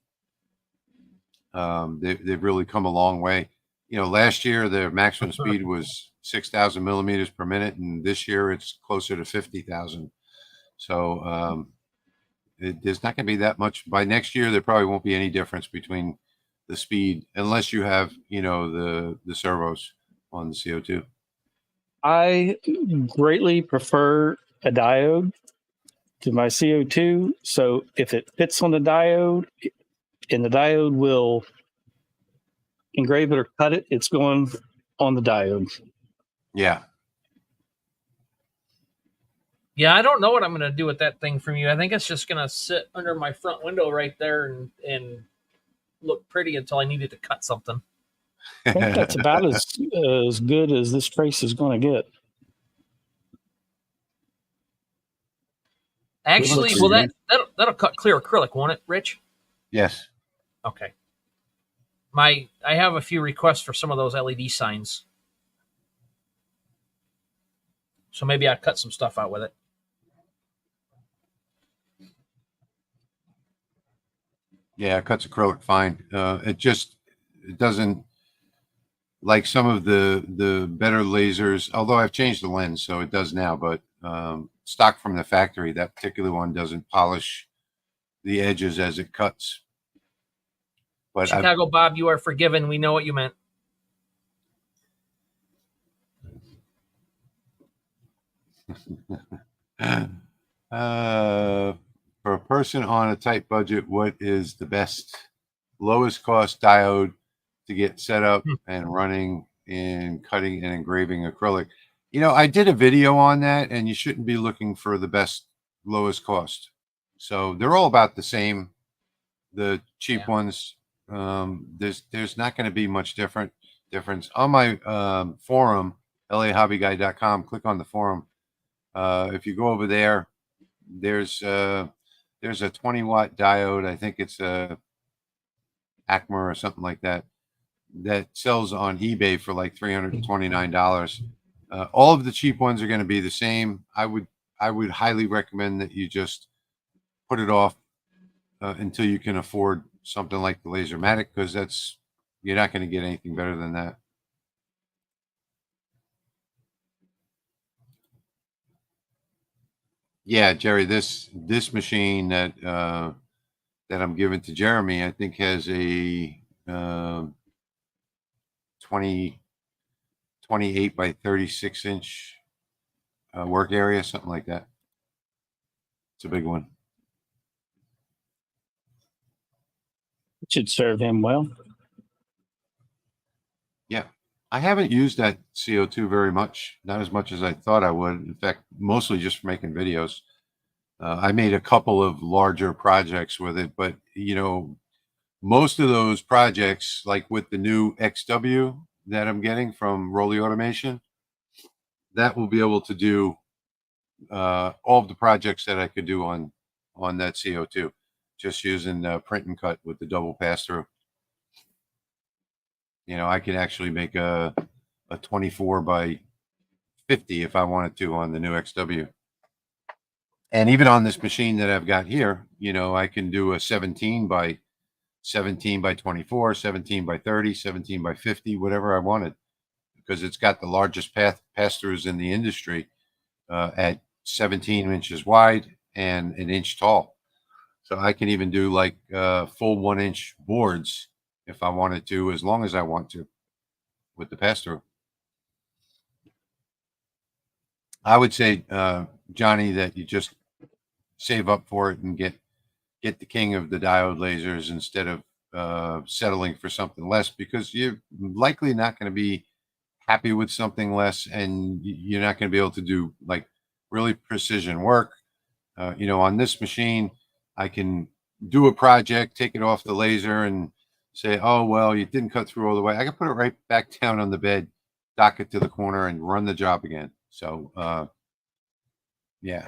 they've really come a long way. Last year their maximum speed was 6,000 millimeters per minute, and this year it's closer to 50,000. So there's not going to be that much. By next year, there probably won't be any difference between the speed, unless you have, the servos on the CO2. I greatly prefer a diode to my CO2. So if it fits on the diode and the diode will engrave it or cut it, it's going on the diode. Yeah. Yeah, I don't know what I'm going to do with that thing from you. I think it's just going to sit under my front window right there and look pretty until I need it to cut something. I think that's about as good as this trace is going to get. Actually, that'll cut clear acrylic, won't it, Rich? Yes. Okay. I have a few requests for some of those LED signs. So maybe I'll cut some stuff out with it. Yeah, it cuts acrylic fine. It doesn't like some of the better lasers, although I've changed the lens, so it does now, but stock from the factory, that particular one doesn't polish the edges as it cuts. But Chicago Bob, you are forgiven. We know what you meant. for a person on a tight budget, what is the best, lowest cost diode to get set up and running in cutting and engraving acrylic? You know, I did a video on that, and you shouldn't be looking for the best, lowest cost. So they're all about the same. The cheap ones, there's not going to be much difference. On my forum, lahobbyguy.com, click on the forum. If you go over there, there's a 20-watt diode. I think it's a Acma or something like that, that sells on eBay for like $329. All of the cheap ones are going to be the same. I would highly recommend that you just put it off until you can afford something like the laserMATIC, because you're not going to get anything better than that. Yeah, Jerry, this machine that I'm giving to Jeremy, I think has a 28 by 36 inch work area, something like that. It's a big one. It should serve him well. Yeah. I haven't used that CO2 very much, not as much as I thought I would. In fact, mostly just for making videos. I made a couple of larger projects with it, but you know, most of those projects, like with the new XW that I'm getting from Rolly Automation, that will be able to do all of the projects that I could do on that CO2, just using print and cut with the double pass through. You know, I can actually make a 24 by 50 if I wanted to on the new XW. And even on this machine that I've got here, you know, I can do a 17 by 24, 17 by 30, 17 by 50, whatever I wanted, because it's got the largest pass-throughs in the industry at 17 inches wide and an inch tall. So I can even do like full 1-inch boards if I wanted to, as long as I want to, with the pass-through. I would say, Johnny, that you just save up for it and get the king of the diode lasers instead of settling for something less, because you're likely not going to be happy with something less, and you're not going to be able to do like really precision work. You know, on this machine, I can do a project, take it off the laser, and say, oh, well, you didn't cut through all the way. I can put it right back down on the bed, dock it to the corner, and run the job again. So, yeah.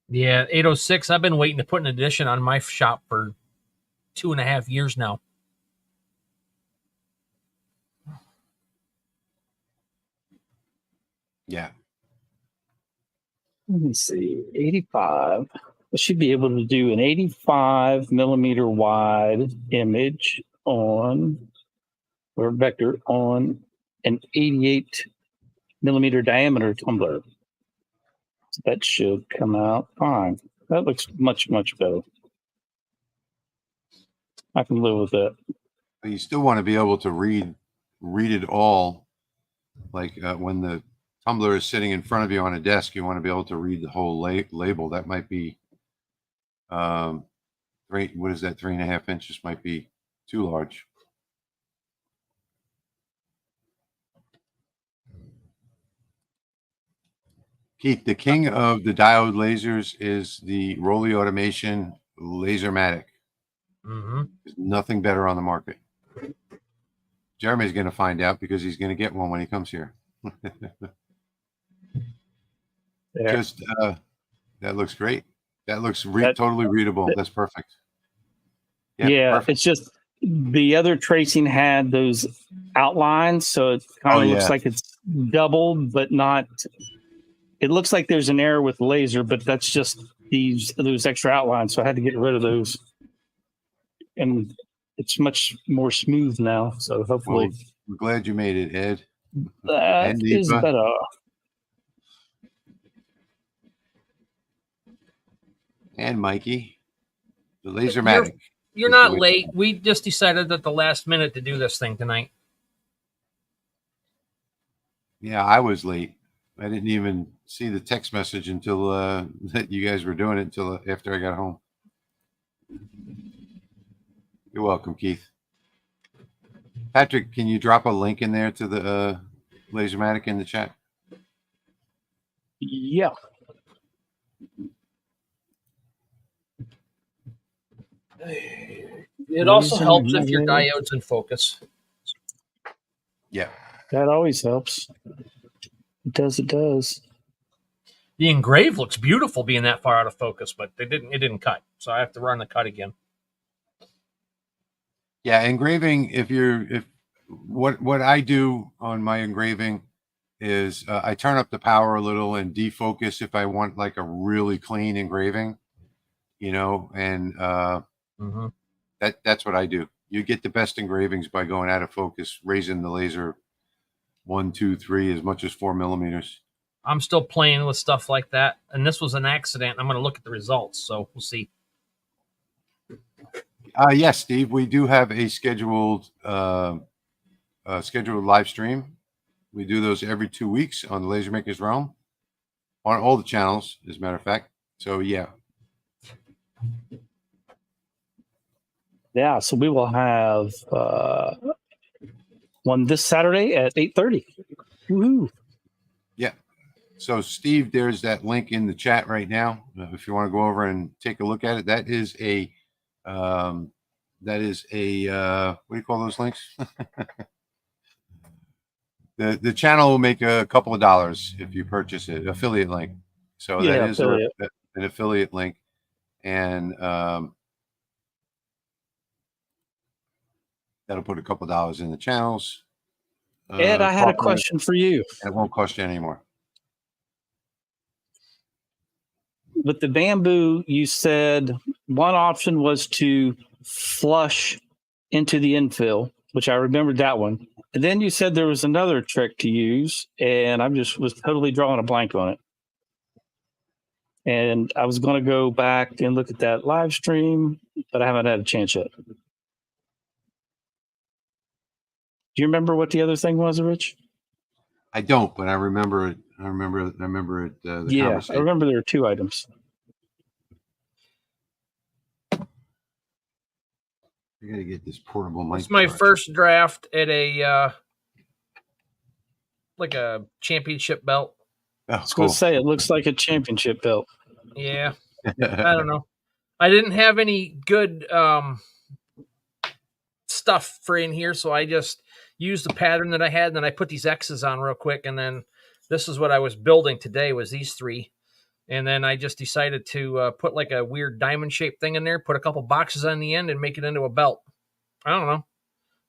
Yeah, 806. I've been waiting to put an addition on my shop for 2.5 years now. Yeah. Let me see. 85. I should be able to do an 85 millimeter wide image on, or vector on, an 88 millimeter diameter tumbler. So that should come out fine. That looks much, much better. I can live with that. But you still want to be able to read it all. Like when the tumbler is sitting in front of you on a desk, you want to be able to read the whole label. That might be, what is that? 3.5 inches might be too large. Keith, the king of the diode lasers is the Rolly Automation laserMATIC. There's nothing better on the market. Jeremy's going to find out because he's going to get one when he comes here. Just that looks great. That looks totally readable. That's perfect. Yeah, perfect. it's just the other tracing had those outlines, so it kind of looks like it's doubled, but not. It looks like there's an error with laser, but that's just those extra outlines. So I had to get rid of those, and it's much more smooth now. So hopefully Well, we're glad you made it, Ed. that And is Eva. better. And Mikey. The laserMATIC. You're not late. We just decided at the last minute to do this thing tonight. Yeah, I was late. I didn't even see the text message until that you guys were doing it until after I got home. You're welcome, Keith. Patrick, can you drop a link in there to the laserMATIC in the chat? Yeah. It also helps if your diode's in focus. Yeah. That always helps. It does. It does. The engrave looks beautiful being that far out of focus, but it didn't cut. So I have to run the cut again. Yeah, engraving, what I do on my engraving is I turn up the power a little and defocus if I want like a really clean engraving, and that's what I do. You get the best engravings by going out of focus, raising the laser 1, 2, 3 as much as 4 millimeters. I'm still playing with stuff like that, and this was an accident. I'm going to look at the results, so we'll see. Yes, Steve, we do have a scheduled live stream. We do those every 2 weeks on the Laser Makers Realm, on all the channels, as a matter of fact. So yeah. Yeah, so we will have one this Saturday at 8:30. Woohoo! Yeah. So Steve, there's that link in the chat right now. If you want to go over and take a look at it, that is a what do you call those links? The channel will make a couple of dollars if you purchase it. Affiliate link. So Yeah, that is an affiliate link, and that'll put a couple of dollars in the channels. Ed, I had a question for you. And it won't cost you any more. With the bamboo, you said one option was to flush into the infill, which I remembered that one. And then you said there was another trick to use, and I just was totally drawing a blank on it. And I was going to go back and look at that live stream, but I haven't had a chance yet. Do you remember what the other thing was, Rich? I don't, but I remember it. I remember it. The conversation. I remember there were two items. I got to get this portable mic. It's my first draft at a like a championship belt. Oh, I was going to say it looks like a championship belt. Yeah, I don't know. I didn't have any good stuff for in here, so I just used the pattern that I had, and then I put these X's on real quick, and then this is what I was building today was these three. And then I just decided to put like a weird diamond-shaped thing in there, put a couple boxes on the end, and make it into a belt. I don't know.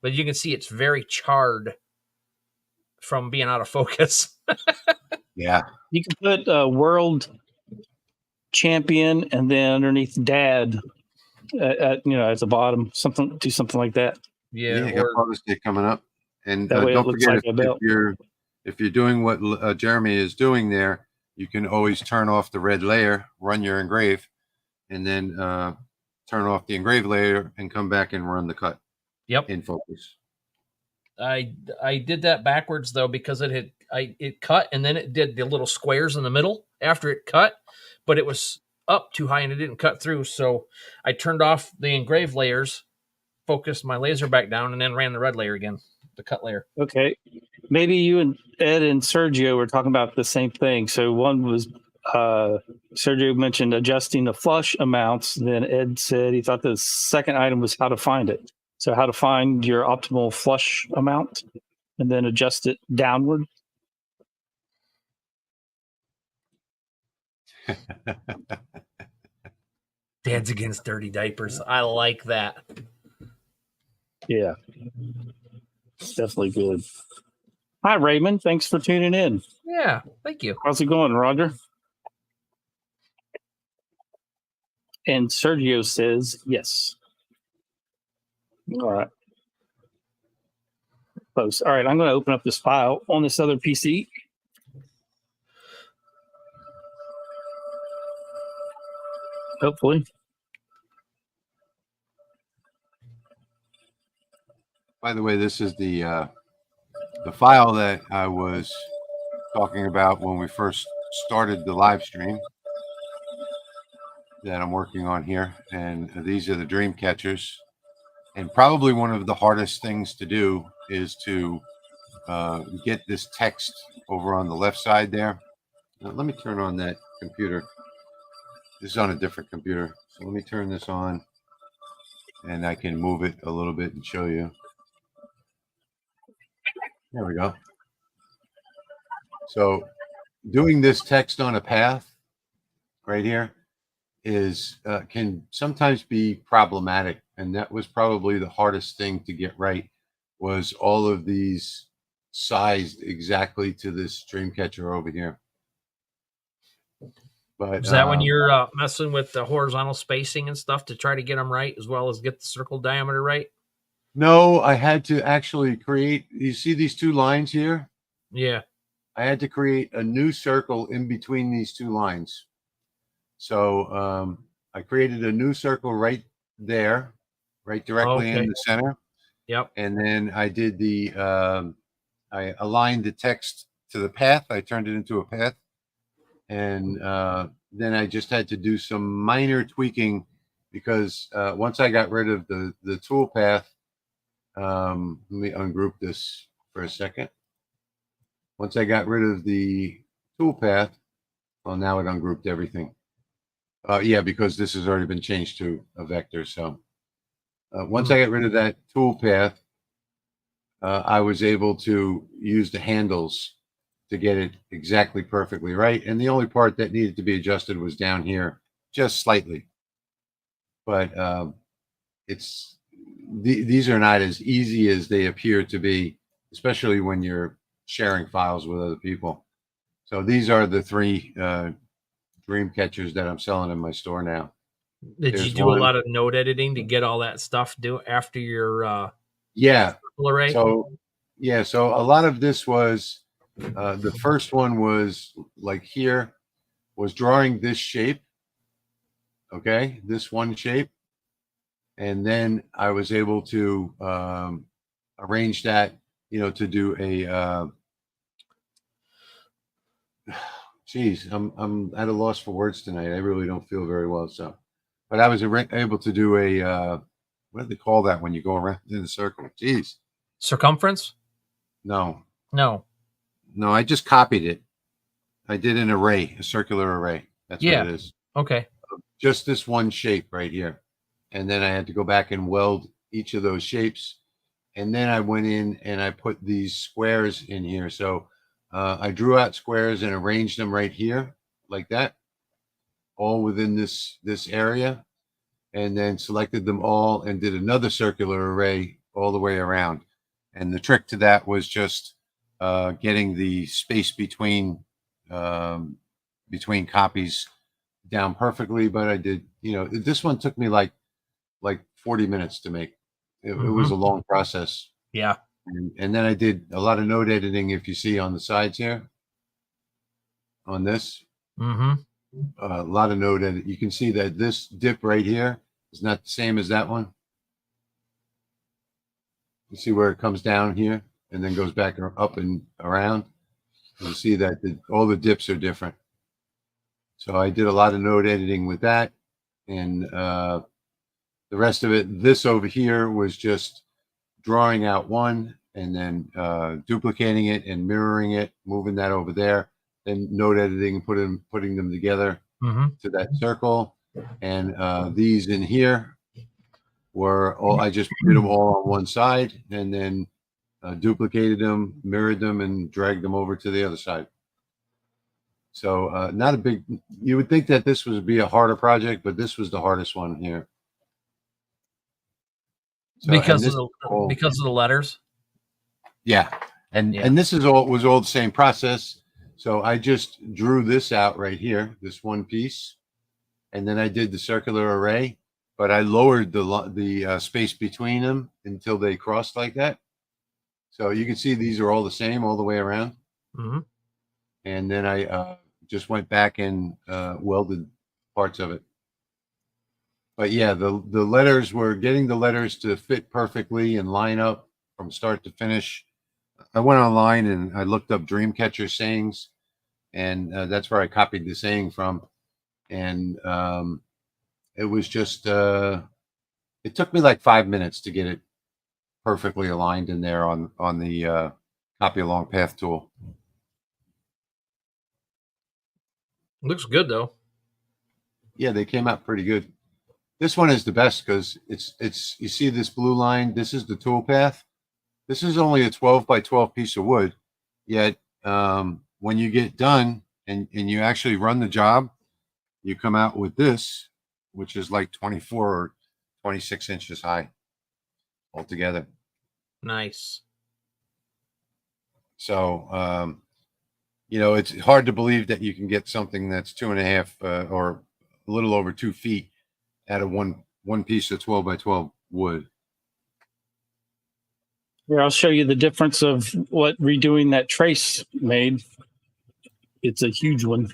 But you can see it's very charred from being out of focus. Yeah. You can put world champion and then underneath dad at the bottom, something like that. Yeah. You got Father's Day coming up. And that way don't forget, like if you're doing what Jeremy is doing there, you can always turn off the red layer, run your engrave, and then turn off the engrave layer and come back and run the cut. Yep. In focus. I did that backwards though, because it cut and then it did the little squares in the middle after it cut, but it was up too high and it didn't cut through. So I turned off the engrave layers, focused my laser back down, and then ran the red layer again, the cut layer. Okay. Maybe you and Ed and Sergio were talking about the same thing. So one was Sergio mentioned adjusting the flush amounts. Then Ed said he thought the second item was how to find it. So how to find your optimal flush amount and then adjust it downward. Dad's Against Dirty Diapers. I like that. Yeah, it's definitely good. Hi, Raymond. Thanks for tuning in. Yeah, thank you. How's it going, Roger? And Sergio says yes. All right. Close. All right, I'm going to open up this file on this other PC. Hopefully. By the way, this is the file that I was talking about when we first started the live stream that I'm working on here. And these are the dream catchers. And probably one of the hardest things to do is to get this text over on the left side there. Now, let me turn on that computer. This is on a different computer. So let me turn this on and I can move it a little bit and show you. There we go. So doing this text on a path right here is can sometimes be problematic, and that was probably the hardest thing to get right, was all of these sized exactly to this dream catcher over here. But is that when you're messing with the horizontal spacing and stuff to try to get them right, as well as get the circle diameter right? No, I had to actually create, you see these two lines here? Yeah. I had to create a new circle in between these two lines. So I created a new circle right there, right directly in the center. Yep. And then I did I aligned the text to the path. I turned it into a path. And then I just had to do some minor tweaking because once I got rid of the tool path, let me ungroup this for a second. Once I got rid of the tool path, well, now it ungrouped everything. Yeah, because this has already been changed to a vector. So once I got rid of that tool path, I was able to use the handles to get it exactly perfectly right. And the only part that needed to be adjusted was down here, just slightly. But these are not as easy as they appear to be, especially when you're sharing files with other people. So these are the three dream catchers that I'm selling in my store now. Did you do a lot of node editing to get all that stuff after your yeah array? So a lot of this was the first one was like here was drawing this shape, okay, this one shape, and then I was able to arrange that, you know, to do a geez, I'm at a loss for words tonight. I really don't feel very well. So, but I was able to do a what do they call that when you go around in a circle? Geez, circumference? No. I just copied it. I did an array, a circular array. That's what it is. Okay. Just this one shape right here, and then I had to go back and weld each of those shapes, and then I went in and I put these squares in here. So I drew out squares and arranged them right here like that, all within this area, and then selected them all and did another circular array all the way around. And the trick to that was just getting the space between copies down perfectly. But I did, you know, this one took me like 40 minutes to make. It was a long process. Yeah. And then I did a lot of node editing, if you see on the sides here, on this. A lot of node edit. You can see that this dip right here is not the same as that one. You see where it comes down here and then goes back up and around. You see that all the dips are different. So I did a lot of node editing with that. And the rest of it, this over here was just drawing out one and then duplicating it and mirroring it, moving that over there, then node editing and putting them together to that circle. And these in here were all, I just did them all on one side and then duplicated them, mirrored them, and dragged them over to the other side. So not a big. You would think that this would be a harder project, but this was the hardest one here. So, because of the letters. Yeah, and this was all the same process. So I just drew this out right here, this one piece, and then I did the circular array, but I lowered the space between them until they crossed like that. So you can see these are all the same all the way around. Mm-hmm. And then I just went back and welded parts of it. But yeah, the letters, were getting the letters to fit perfectly and line up from start to finish. I went online and I looked up Dreamcatcher sayings, and that's where I copied the saying from. And it was just, it took me like 5 minutes to get it perfectly aligned in there on the copy along path tool. Looks good though. Yeah, they came out pretty good. This one is the best because it's you see this blue line, this is the tool path. This is only a 12 by 12 piece of wood, yet when you get done and you actually run the job, you come out with this, which is like 24 or 26 inches high altogether. Nice. So you know, it's hard to believe that you can get something that's 2.5 or a little over 2 feet out of one piece of 12 by 12 wood. Here, I'll show you the difference of what redoing that trace made. It's a huge one.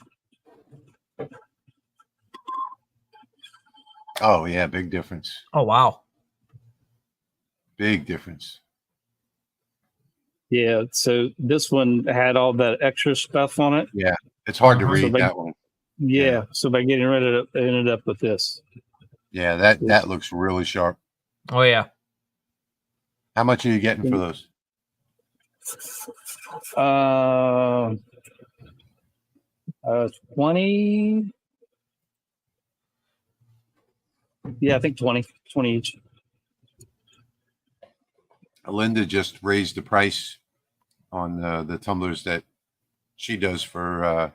Oh yeah, big difference. Oh wow, big difference. Yeah, so this one had all that extra stuff on it. Yeah, it's hard to read that one. Yeah, so by getting rid of it, I ended up with this. Yeah, that looks really sharp. Oh yeah. How much are you getting for those? 20. Yeah, I think 20 each. Linda just raised the price on the tumblers that she does for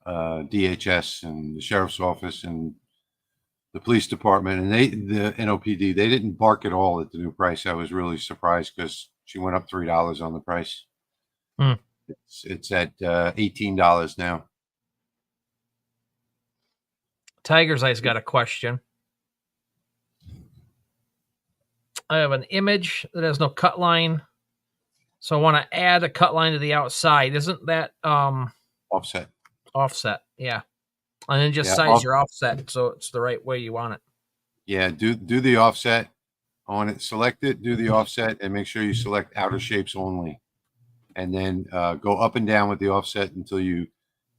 DHS and the sheriff's office and the police department, and the NOPD. They didn't bark at all at the new price. I was really surprised because she went up $3 on the price. It's at $18 now. Tiger's Eye's got a question. I have an image that has no cut line, so I want to add a cut line to the outside. Isn't that offset? Offset, yeah. And then just size your offset so it's the right way you want it. Yeah, do the offset on it. Select it, do the offset, and make sure you select outer shapes only. And then go up and down with the offset until you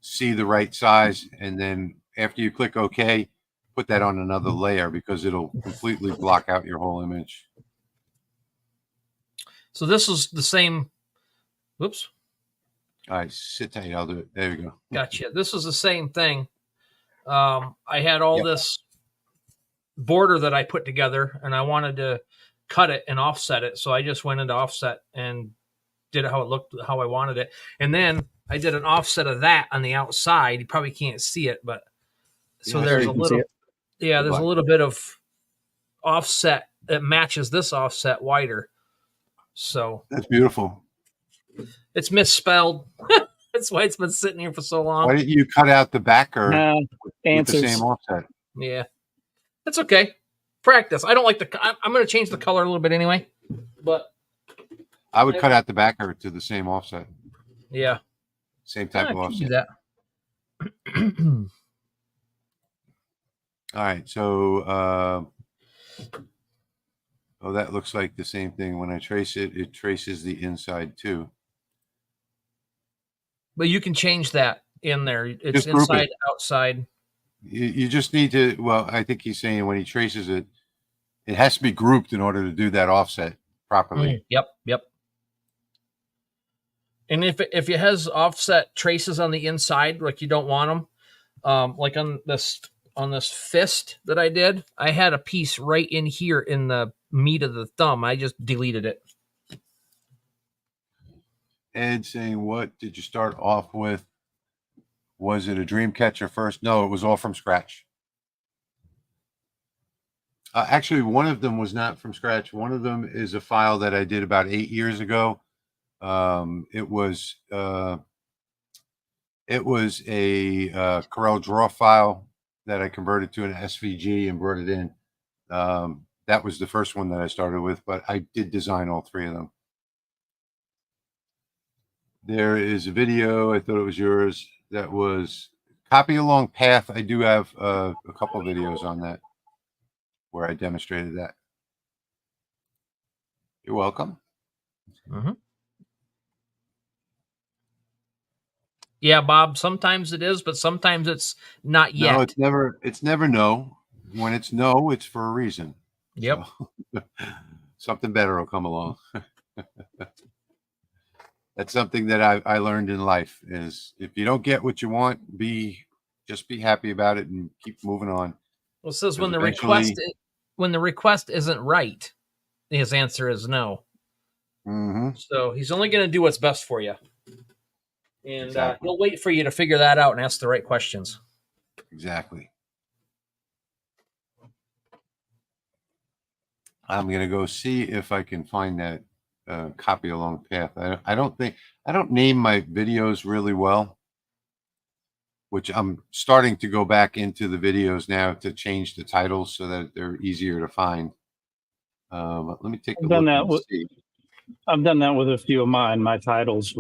see the right size. And then after you click OK, put that on another layer because it'll completely block out your whole image. So this is the same. Whoops. All right, sit tight. I'll do it. There you go. Gotcha. This is the same thing. I had all this border that I put together, and I wanted to cut it and offset it. So I just went into offset and did it how it looked, how I wanted it. And then I did an offset of that on the outside. You probably can't see it, but so there's a little, there's a little bit of offset that matches this offset wider. So that's beautiful. It's misspelled. That's why it's been sitting here for so long. Why didn't you cut out the backer with the same offset? Yeah, that's okay. Practice. I don't like the. I'm going to change the color a little bit anyway, but I would cut out the backer to the same offset. Yeah, same type of offset. Do that. All right, so oh, that looks like the same thing. When I trace it, it traces the inside too. But you can change that in there. It's inside, outside. You just need to, well, I think he's saying when he traces it, it has to be grouped in order to do that offset properly. Yep. And if it has offset traces on the inside, like you don't want them, like on this fist that I did, I had a piece right in here in the meat of the thumb. I just deleted it. Ed saying, what did you start off with? Was it a dream catcher first? No, it was all from scratch. Actually, one of them was not from scratch. One of them is a file that I did about 8 years ago. It was a Corel Draw file that I converted to an SVG and brought it in. That was the first one that I started with, but I did design all 3 of them. There is a video, I thought it was yours, that was copy along path. I do have a couple of videos on that where I demonstrated that. You're welcome. Mm-hmm. Yeah, Bob, sometimes it is, but sometimes it's not yet. No, it's never no. When it's no, it's for a reason. Yep. So, something better will come along. That's something that I learned in life is if you don't get what you want, just be happy about it and keep moving on. Well, it says when the request isn't right, his answer is no. Mm-hmm. So he's only going to do what's best for you. And Exactly. he'll wait for you to figure that out and ask the right questions. Exactly. I'm going to go see if I can find that copy along path. I don't name my videos really well, which I'm starting to go back into the videos now to change the titles so that they're easier to find. Let me take a look and see. I've done that with a few of mine. My titles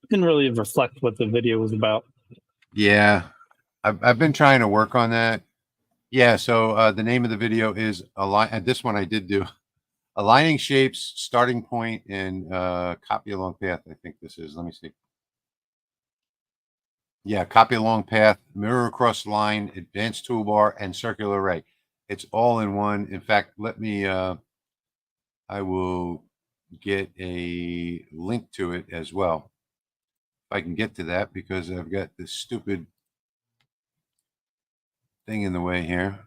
didn't really reflect what the video was about. Yeah, I've been trying to work on that. Yeah, so the name of the video is this one I did do. Aligning shapes, starting point, and copy along path. I think this is. Let me see. Yeah, copy along path, mirror across line, advanced toolbar, and circular array. It's all in one. In fact, let me. I will get a link to it as well. If I can get to that, because I've got this stupid thing in the way here.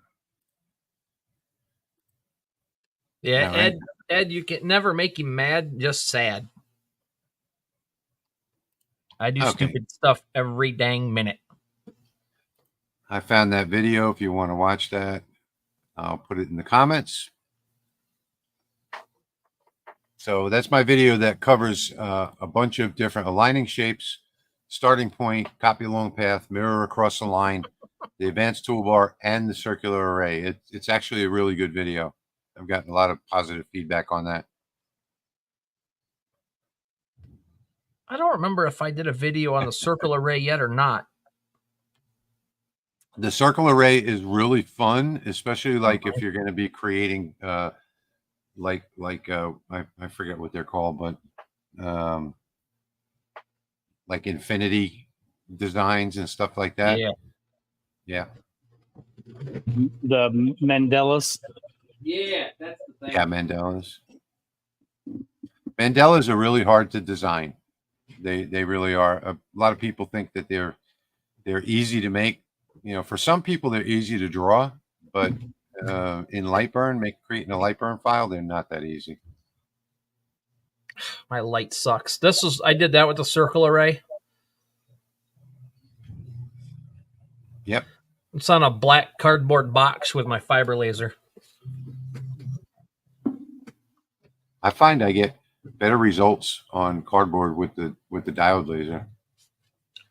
Yeah, right. Ed, you can never make him mad, just sad. I do stupid stuff every dang minute. I found that video. If you want to watch that, I'll put it in the comments. So that's my video that covers a bunch of different aligning shapes, starting point, copy along path, mirror across the line, the advanced toolbar, and the circular array. It's actually a really good video. I've gotten a lot of positive feedback on that. I don't remember if I did a video on the circle array yet or not. The circle array is really fun, especially like if you're going to be creating I forget what they're called, but like infinity designs and stuff like that. Yeah. The mandalas. Yeah, that's the thing. Yeah, mandalas. Mandalas are really hard to design. They really are. A lot of people think that they're easy to make. You know, for some people they're easy to draw, but in Lightburn, creating a Lightburn file, they're not that easy. My light sucks. I did that with the circle array. Yep. It's on a black cardboard box with my fiber laser. I find I get better results on cardboard with the diode laser.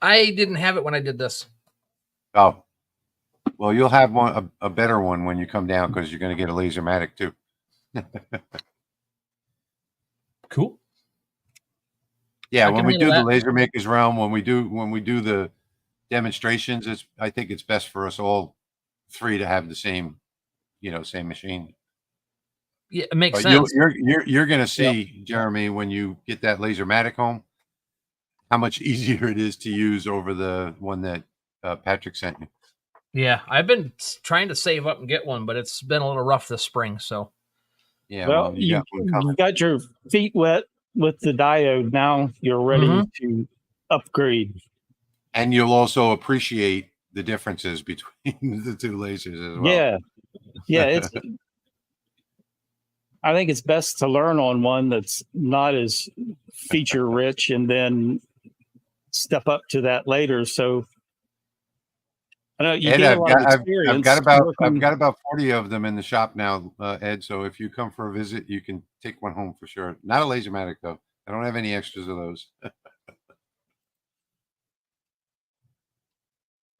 I didn't have it when I did this. Oh, well, you'll have a better one when you come down because you're going to get a laserMATIC too. Cool. Yeah, when we do the Laser Makers Realm, when we do the demonstrations, I think it's best for us all 3 to have the same machine. Yeah, it makes sense. You're going to see, Jeremy, when you get that laserMATIC home, how much easier it is to use over the one that Patrick sent you. Yeah, I've been trying to save up and get one, but it's been a little rough this spring. So, yeah, well, you got your feet wet with the diode. Now you're ready to upgrade, and you'll also appreciate the differences between the 2 lasers as well. Yeah. I think it's best to learn on one that's not as feature rich, and then step up to that later. So I know you Ed, gain a lot of experience. I've got about 40 of them in the shop now, Ed. So if you come for a visit, you can take one home for sure. Not a laserMATIC though. I don't have any extras of those.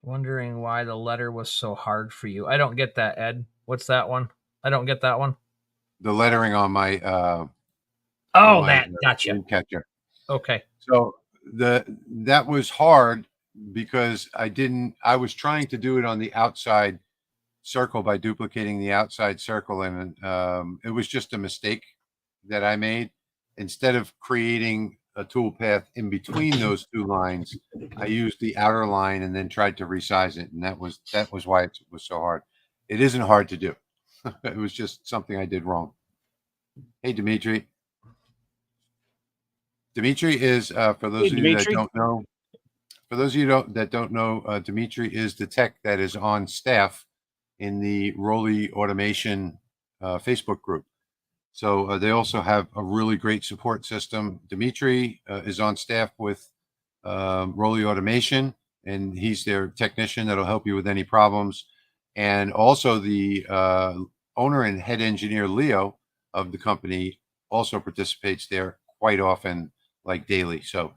Wondering why the letter was so hard for you. I don't get that, Ed. What's that one? I don't get that one. The lettering on my Gotcha. wind catcher. Okay. So that was hard because I was trying to do it on the outside circle by duplicating the outside circle, and it was just a mistake that I made. Instead of creating a tool path in between those two lines, I used the outer line and then tried to resize it, and that was why it was so hard. It isn't hard to do. It was just something I did wrong. Hey, Dimitri. Dimitri is for those of you that don't know. For those of you that don't know, Dimitri is the tech that is on staff in the Rolly Automation Facebook group. So they also have a really great support system. Dimitri is on staff with Rolly Automation, and he's their technician that'll help you with any problems. And also the owner and head engineer, Leo, of the company also participates there quite often, like daily. So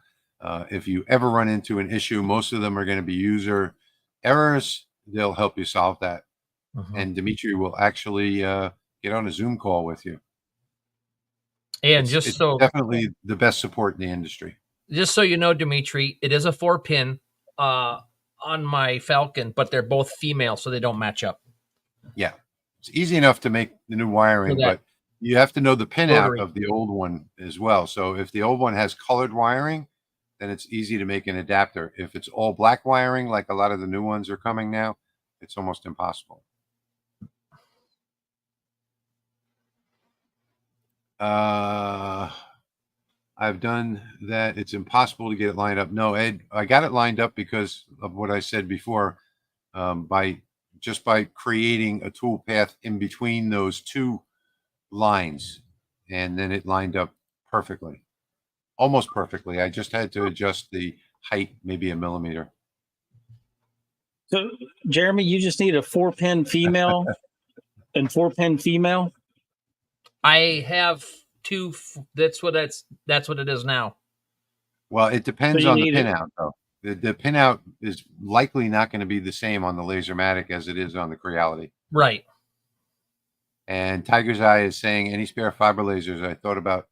if you ever run into an issue, most of them are going to be user errors. They'll help you solve that. And Dimitri will actually get on a Zoom call with you. And it's definitely the best support in the industry. Just so you know, Dimitri, it is a 4-pin on my Falcon, but they're both female, so they don't match up. Yeah, it's easy enough to make the new wiring, but you have to know the pin out of the old one as well. So if the old one has colored wiring, then it's easy to make an adapter. If it's all black wiring, like a lot of the new ones are coming now, it's almost impossible. I've done that. It's impossible to get it lined up. No, Ed, I got it lined up because of what I said before. By creating a tool path in between those two lines, and then it lined up perfectly, almost perfectly. I just had to adjust the height maybe a millimeter. So, Jeremy, you just need a 4-pin female and 4-pin female. I have 2. That's what it is now. Well, it depends on the pinout, though. The pinout is likely not going to be the same on the laserMATIC as it is on the Creality. Right. And Tiger's Eye is saying, any spare fiber lasers? I thought about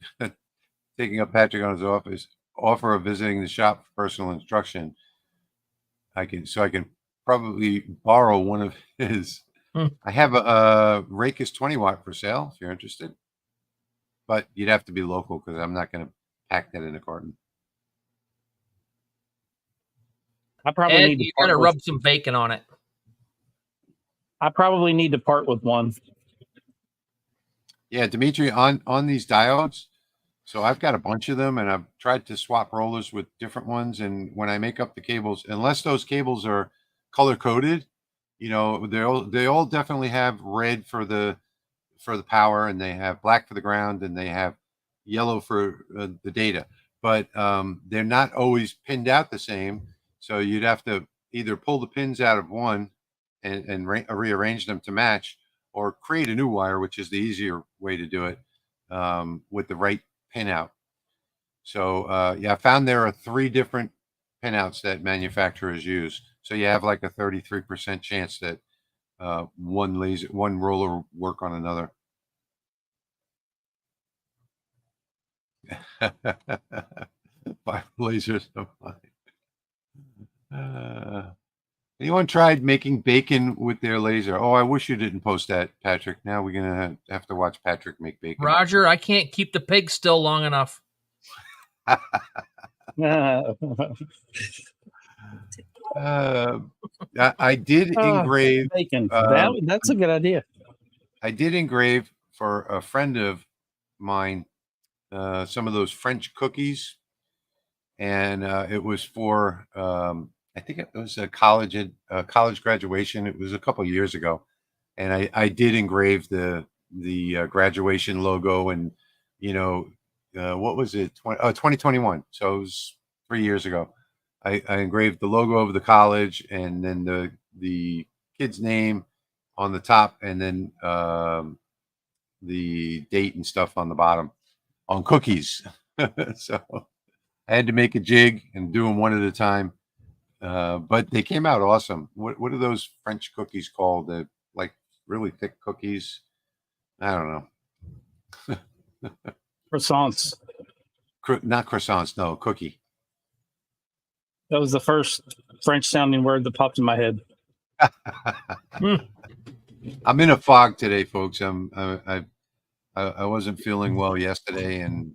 taking up Patrick on his offer of visiting the shop for personal instruction. I can probably borrow one of his. I have a Raycus 20-watt for sale if you're interested, but you'd have to be local because I'm not going to pack that in a carton. I probably need to you gotta rub some bacon on it. I probably need to part with one. Yeah, Dimitri, on these diodes. So I've got a bunch of them, and I've tried to swap rollers with different ones. And when I make up the cables, unless those cables are color coded, you know, they all definitely have red for the power, and they have black for the ground, and they have yellow for the data. But they're not always pinned out the same. So you'd have to either pull the pins out of one and rearrange them to match, or create a new wire, which is the easier way to do it with the right pin out. So yeah, I found there are 3 different pinouts that manufacturers use. So you have like a 33% chance that one roller will work on another. Five lasers. Anyone tried making bacon with their laser? Oh, I wish you didn't post that, Patrick. Now we're gonna have to watch Patrick make bacon. Roger, I can't keep the pig still long enough. I did engrave bacon. That's a good idea. I did engrave for a friend of mine some of those French cookies, and it was for I think it was a college graduation. It was a couple of years ago, and I did engrave the graduation logo, and you know what was it? 2021. So it was 3 years ago. I engraved the logo of the college and then the kid's name on the top, and then the date and stuff on the bottom on cookies. So I had to make a jig and do them one at a time. But they came out awesome. What are those French cookies called? The like really thick cookies? I don't know. Croissants. Not croissants, no, cookie. That was the first French sounding word that popped in my head. I'm in a fog today, folks. I wasn't feeling well yesterday, and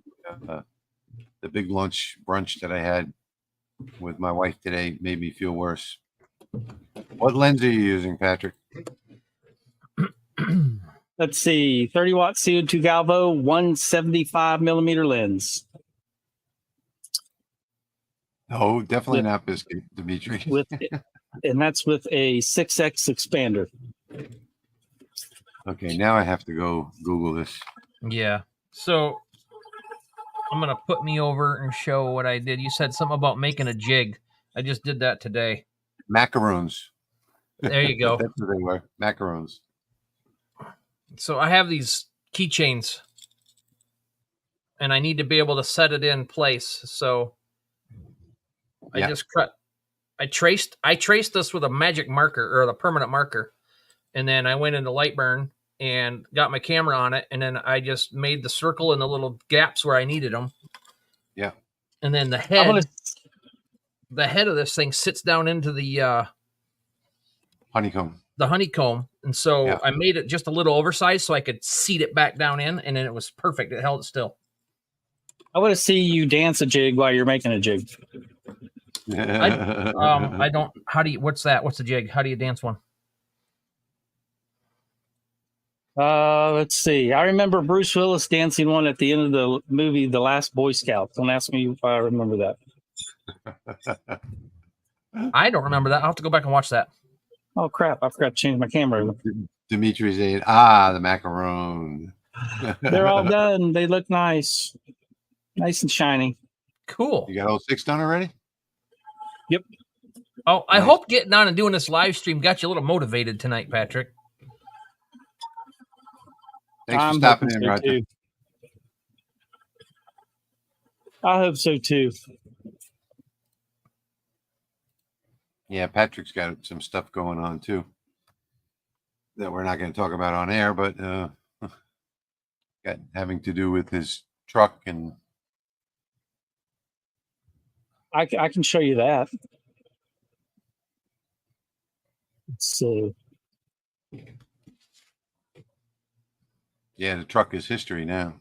the big brunch that I had with my wife today made me feel worse. What lens are you using, Patrick? Let's see, 30 watt CO2 Galvo, 175 millimeter lens. No, definitely not biscuit, Dimitri. And that's with a 6X expander. Okay, now I have to go Google this. Yeah. So I'm going to put me over and show what I did. You said something about making a jig. I just did that today. Macaroons. There you go. That's what they were. Macaroons. So I have these keychains, and I need to be able to set it in place. So I just cut. I traced this with a magic marker or the permanent marker, and then I went into Lightburn and got my camera on it, and then I just made the circle in the little gaps where I needed them. Yeah. And then the head of this thing sits down into the honeycomb. The honeycomb, and so I made it just a little oversized so I could seat it back down in, and then it was perfect. It held it still. I want to see you dance a jig while you're making a jig. I don't. How do you? What's that? What's the jig? How do you dance one? Let's see. I remember Bruce Willis dancing one at the end of the movie, The Last Boy Scout. Don't ask me if I remember that. I don't remember that. I'll have to go back and watch that. Oh crap! I forgot to change my camera. Dimitri's saying, the macaron. They're all done. They look nice and shiny. Cool. You got all 6 done already? Yep. Oh, I hope getting on and doing this live stream got you a little motivated tonight, Patrick. Thanks for stopping in, Roger. I hope so too. Yeah, Patrick's got some stuff going on too that we're not going to talk about on air, but got having to do with his truck, and I can show you that. So yeah, the truck is history now.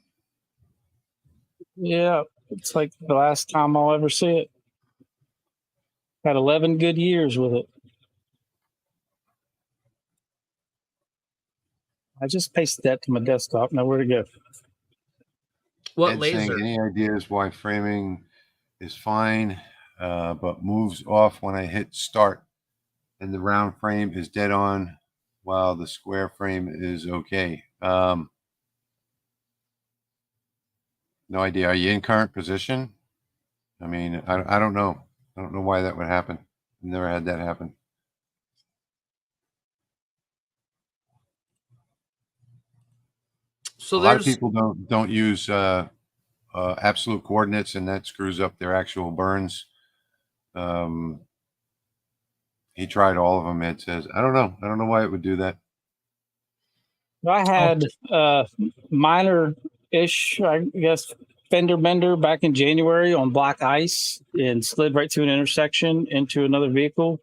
Yeah, it's like the last time I'll ever see it. Had 11 good years with it. I just pasted that to my desktop. Now where to go? What Ed's laser? Saying, any ideas why framing is fine, but moves off when I hit start, and the round frame is dead on, while the square frame is okay. No idea. Are you in current position? I mean, I don't know. I don't know why that would happen. I've never had that happen. So a lot of people don't use absolute coordinates, and that screws up their actual burns. He tried all of them. Ed says, I don't know why it would do that. I had minor-ish, I guess, fender bender back in January on black ice and slid right through an intersection into another vehicle,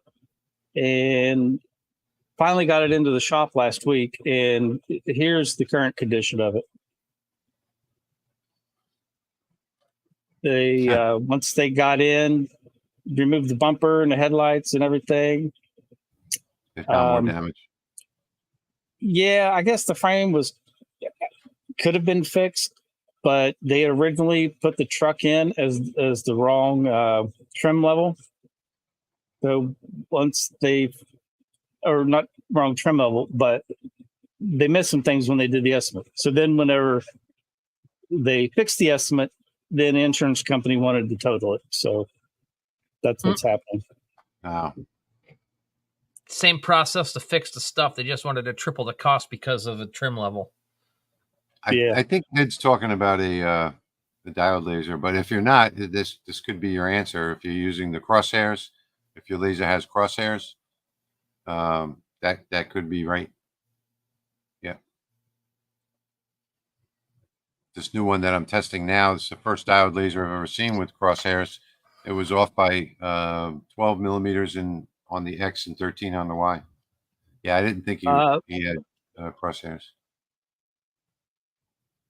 and finally got it into the shop last week, and here's the current condition of it. They once they got in, removed the bumper and the headlights and everything. They found more damage. Yeah, I guess the frame could have been fixed, but they had originally put the truck in as the wrong trim level. So once or not wrong trim level, but they missed some things when they did the estimate. So then whenever they fixed the estimate, then the insurance company wanted to total it. So That's what's happening. Wow. Same process to fix the stuff. They just wanted to triple the cost because of the trim level. I think Ned's talking about the diode laser, but if you're not, this could be your answer. If you're using the crosshairs, if your laser has crosshairs, that could be right. Yeah. This new one that I'm testing now, it's the first diode laser I've ever seen with crosshairs. It was off by 12 millimeters on the X and 13 on the Y. Yeah, I didn't think he had crosshairs.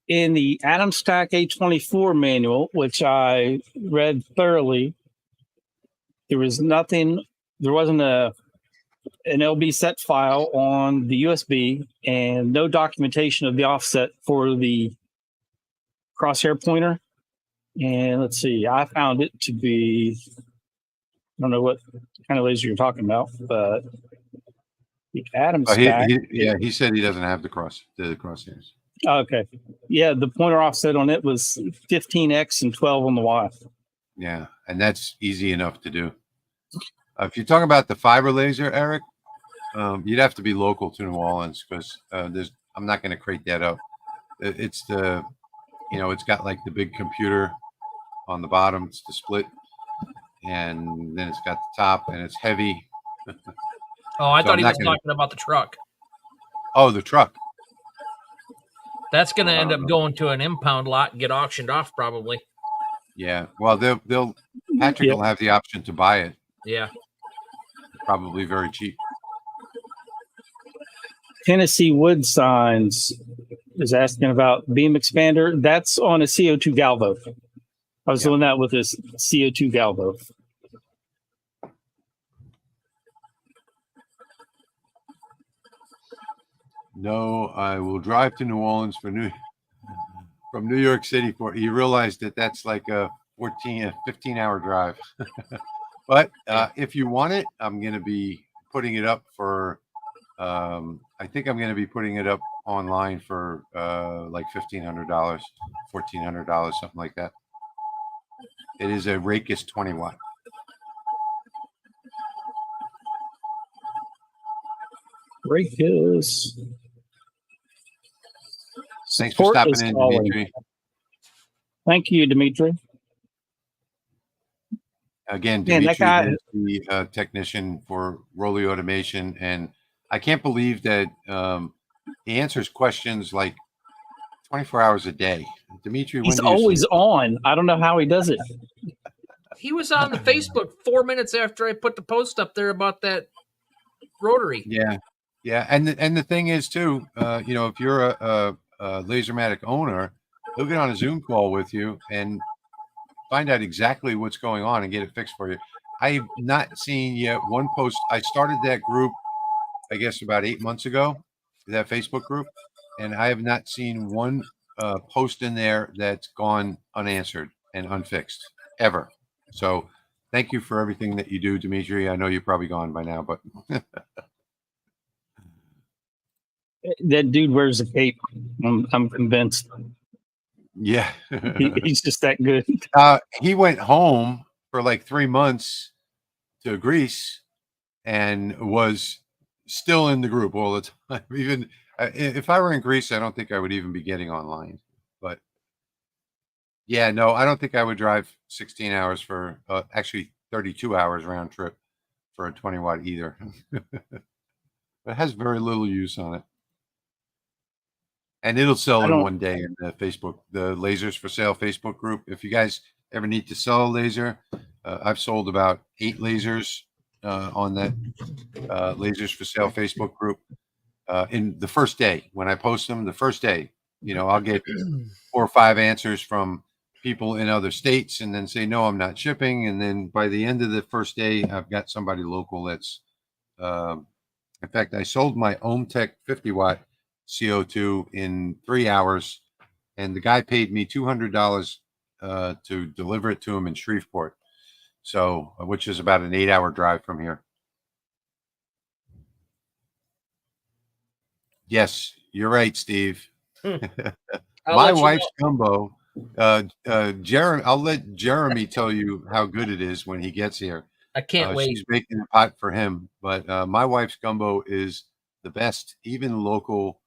In the Atom Stack A24 manual, which I read thoroughly, there wasn't an LB set file on the USB and no documentation of the offset for the crosshair pointer. And let's see, I found it to be, I don't know what kind of laser you're talking about, but the Atom Stack. He said he doesn't have the crosshairs. Okay. Yeah, the pointer offset on it was 15x and 12 on the Y. Yeah, and that's easy enough to do. If you're talking about the fiber laser, Eric, you'd have to be local to New Orleans because I'm not going to crate that up. It's the, it's got like the big computer on the bottom. It's the split, and then it's got the top, and it's heavy. Oh, I thought he was talking about the truck. Oh, the truck. That's going to end up going to an impound lot and get auctioned off probably. Yeah. Well, Patrick will have the option to buy it. Yeah. Probably very cheap. Tennessee Wood Signs is asking about beam expander. That's on a CO2 galvo. I was doing that with this CO2 galvo. No, I will drive to New Orleans from New York City you realize that's like a 15-hour drive. But if you want it, I'm going to be putting it up for, I think I'm going to be putting it up online for like $1,500, $1,400, something like that. It is a Rakis 20 watt. Rakis. Thanks for stopping in, Dimitri. Thank you, Dimitri. Again, Dimitri is the technician for Rolly Automation, and I can't believe that he answers questions like 24 hours a day. Dimitri, he's always on. I don't know how he does it. He was on the Facebook 4 minutes after I put the post up there about that rotary. Yeah, yeah, and the thing is too, if you're a laserMATIC owner, he'll get on a Zoom call with you and find out exactly what's going on and get it fixed for you. I've not seen yet one post. I started that group, I guess, about 8 months ago, that Facebook group, and I have not seen one post in there that's gone unanswered and unfixed ever. So thank you for everything that you do, Dimitri. I know you're probably gone by now, but that dude wears a cape. I'm convinced. Yeah. He's just that good. He went home for like 3 months to Greece and was still in the group all the time. Even if I were in Greece, I don't think I would even be getting online. But yeah, no, I don't think I would drive 16 hours for actually 32 hours round trip for a 20 watt either. It has very little use on it. And it'll sell in one day in the Lasers for Sale Facebook group. If you guys ever need to sell a laser, I've sold about 8 lasers on that Lasers for Sale Facebook group. In the first day, when I post them, the first day, I'll get 4 or 5 answers from people in other states and then say, no, I'm not shipping. And then by the end of the first day, I've got somebody local that's, in fact, I sold my OhmTech 50 watt CO2 in 3 hours, and the guy paid me $200 to deliver it to him in Shreveport, so which is about an 8-hour drive from here. Yes, you're right, Steve. My wife's gumbo Jeremy, I'll let Jeremy tell you how good it is when he gets here. I can't wait. She's making a pot for him, but my wife's gumbo is the best. Even local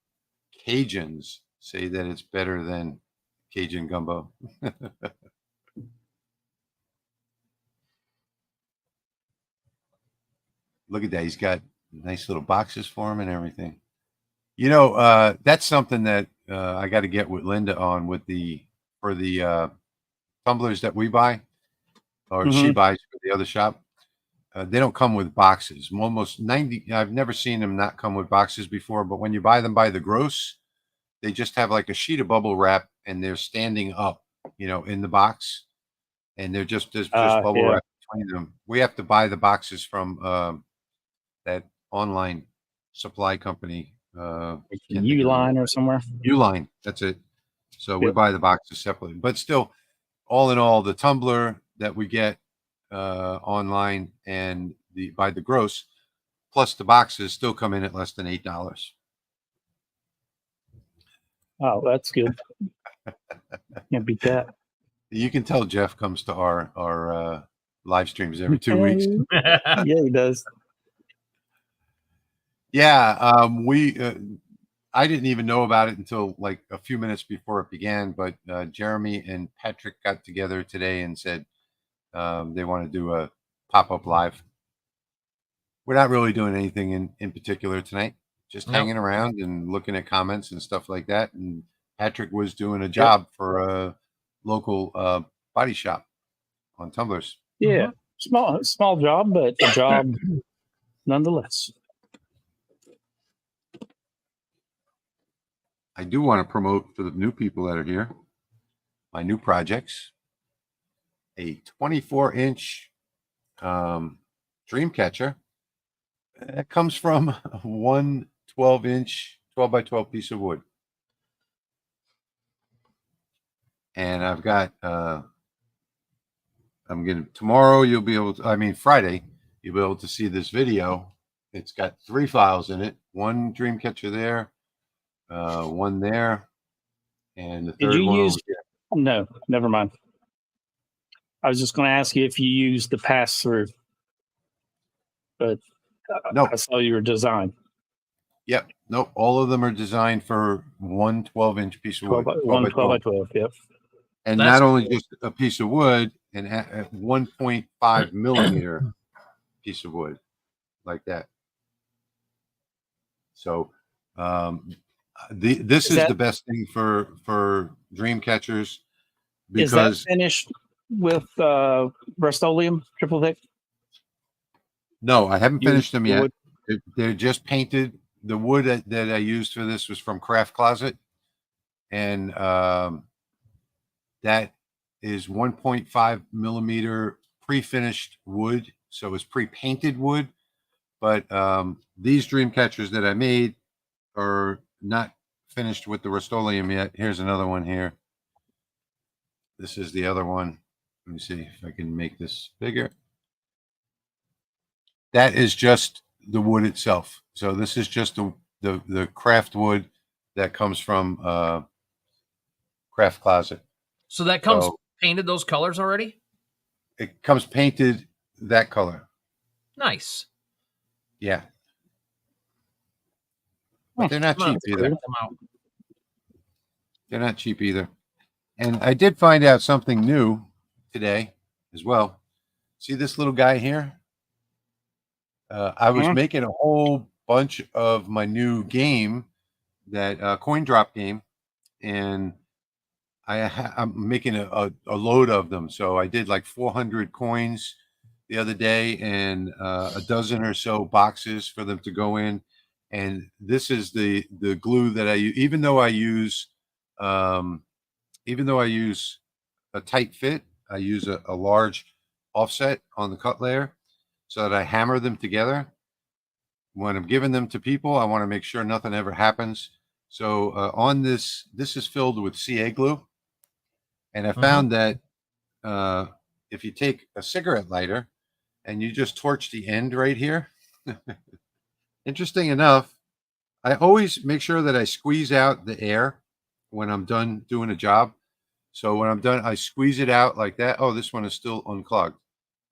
Cajuns say that it's better than Cajun gumbo. Look at that. He's got nice little boxes for him and everything. You know, that's something that I got to get with Linda on for the tumblers that we buy or she buys for the other shop. They don't come with boxes. Almost 90. I've never seen them not come with boxes before, but when you buy them by the gross, they just have like a sheet of bubble wrap and they're standing up, you know, in the box, and there's just bubble wrap between them. We have to buy the boxes from that online supply company. Uline or somewhere. Uline, that's it. So we buy the boxes separately, but still, all in all, the tumbler that we get online and by the gross plus the boxes still come in at less than $8. Oh, that's good. Can't beat that. You can tell Jeff comes to our live streams every 2 weeks. Yeah, he does. Yeah, I didn't even know about it until like a few minutes before it began, but Jeremy and Patrick got together today and said they want to do a pop-up live. We're not really doing anything in particular tonight, just hanging around and looking at comments and stuff like that. And Patrick was doing a job for a local body shop on tumblers. Yeah, small job, but a job nonetheless. I do want to promote for the new people that are here my new projects. A 24-inch dream catcher that comes from one 12-inch 12 by 12 piece of wood. And I've got tomorrow you'll be able to, Friday, you'll be able to see this video. It's got 3 files in it. One dream catcher there, one there, and the third one over here. No, never mind. I was just going to ask you if you use the pass-through, but no. I saw your design. Yep. Nope. All of them are designed for one 12-inch piece of wood. 12 by 12, yep. And that's not only just a piece of wood, and 1.5 millimeter piece of wood like that. So this is the best thing for dream catchers, because is that finished with Rust-Oleum triple thick? No, I haven't finished them yet. They're just painted. The wood that I used for this was from Craft Closet, and that is 1.5 millimeter pre-finished wood, so it's pre-painted wood. But these dream catchers that I made are not finished with the Rust-Oleum yet. Here's another one here. This is the other one. Let me see if I can make this bigger. That is just the wood itself. So this is just the craft wood that comes from Craft Closet. So that comes painted those colors already? It comes painted that color. Nice. Yeah. But they're not cheap either. They're not cheap either. And I did find out something new today as well. See this little guy here? I was making a whole bunch of my new game, that coin drop game, and I'm making a load of them. So I did like 400 coins the other day, and a dozen or so boxes for them to go in. And this is the glue that I use, even though I use a tight fit, I use a large offset on the cut layer so that I hammer them together. When I'm giving them to people, I want to make sure nothing ever happens. So on this is filled with CA glue. And I found that if you take a cigarette lighter and you just torch the end right here, interesting enough, I always make sure that I squeeze out the air when I'm done doing a job. So when I'm done, I squeeze it out like that. Oh, this one is still unclogged.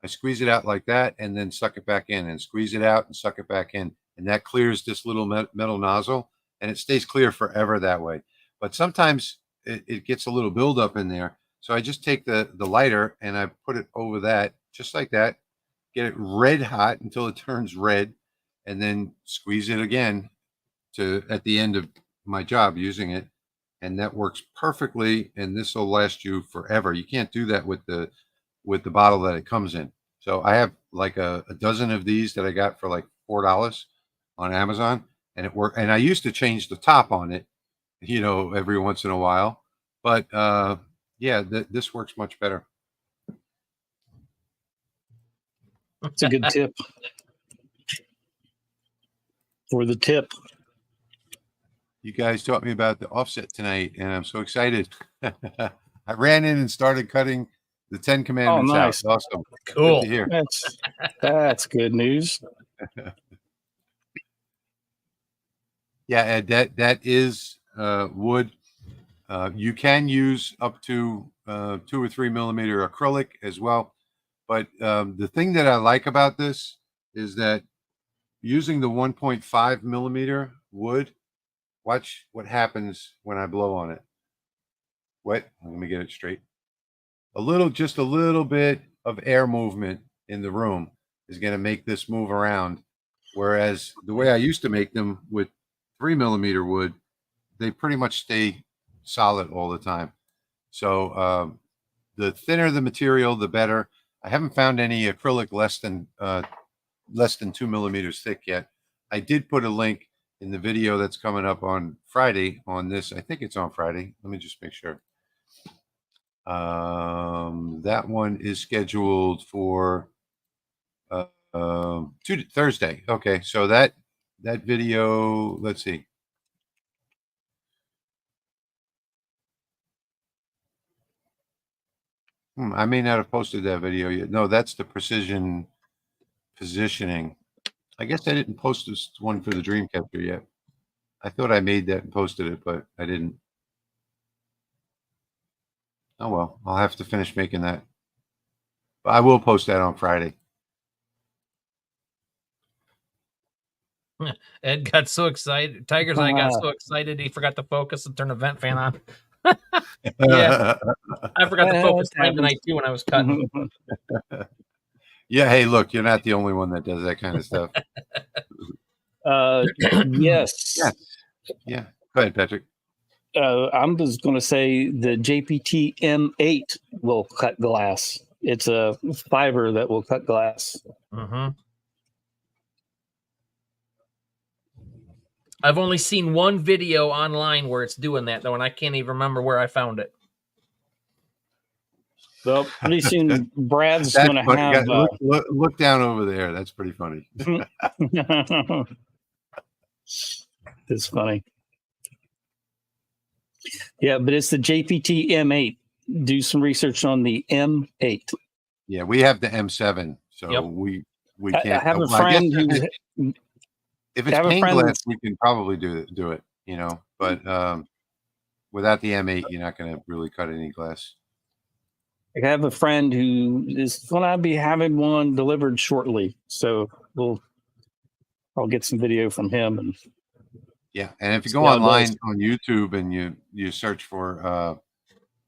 I squeeze it out like that and then suck it back in and squeeze it out and suck it back in. And that clears this little metal nozzle and it stays clear forever that way. But sometimes it gets a little buildup in there. So I just take the lighter and I put it over that, just like that, get it red hot until it turns red, and then squeeze it again to at the end of my job using it. And that works perfectly. And this will last you forever. You can't do that with the bottle that it comes in. So I have like a dozen of these that I got for like $4 on Amazon, and it worked. And I used to change the top on it, every once in a while. But yeah, this works much better. It's a good tip for the tip. You guys taught me about the offset tonight, and I'm so excited. I ran in and started cutting the 10 Commandments nice. out. Awesome. Cool. Good to hear. That's good news. Yeah, Ed, that is wood. You can use up to 2 or 3 millimeter acrylic as well. But the thing that I like about this is that using the 1.5 millimeter wood, watch what happens when I blow on it. Wait, let me get it straight. Just a little bit of air movement in the room is going to make this move around. Whereas the way I used to make them with 3 millimeter wood, they pretty much stay solid all the time. So the thinner the material, the better. I haven't found any acrylic less than 2 millimeters thick yet. I did put a link in the video that's coming up on Friday on this. I think it's on Friday. Let me just make sure. That one is scheduled for Thursday. Okay, so that video, let's see. I may not have posted that video yet. No, that's the precision positioning. I guess I didn't post this one for the Dreamcatcher yet. I thought I made that and posted it, but I didn't. Oh well, I'll have to finish making that. But I will post that on Friday. Ed got so excited. Tiger's Eye got so excited he forgot to focus and turn the vent fan on. Yeah, I forgot to focus time tonight too when I was cutting. Yeah, hey, look, you're not the only one that does that kind of stuff. Yes. Yeah. Go ahead, Patrick. I'm just going to say the JPT M8 will cut glass. It's a fiber that will cut glass. Mm-hmm. I've only seen one video online where it's doing that, though, and I can't even remember where I found it. Well, pretty soon Brad's going to have... look down over there. That's pretty funny. It's funny. Yeah, but it's the JPT M8. Do some research on the M8. Yeah, we have the M7, so we can't. I have a friend who... If it's pane glass, we can probably do it, but without the M8, you're not going to really cut any glass. I have a friend who is going to be having one delivered shortly, so I'll get some video from him. And yeah, and if you go online on YouTube and you search for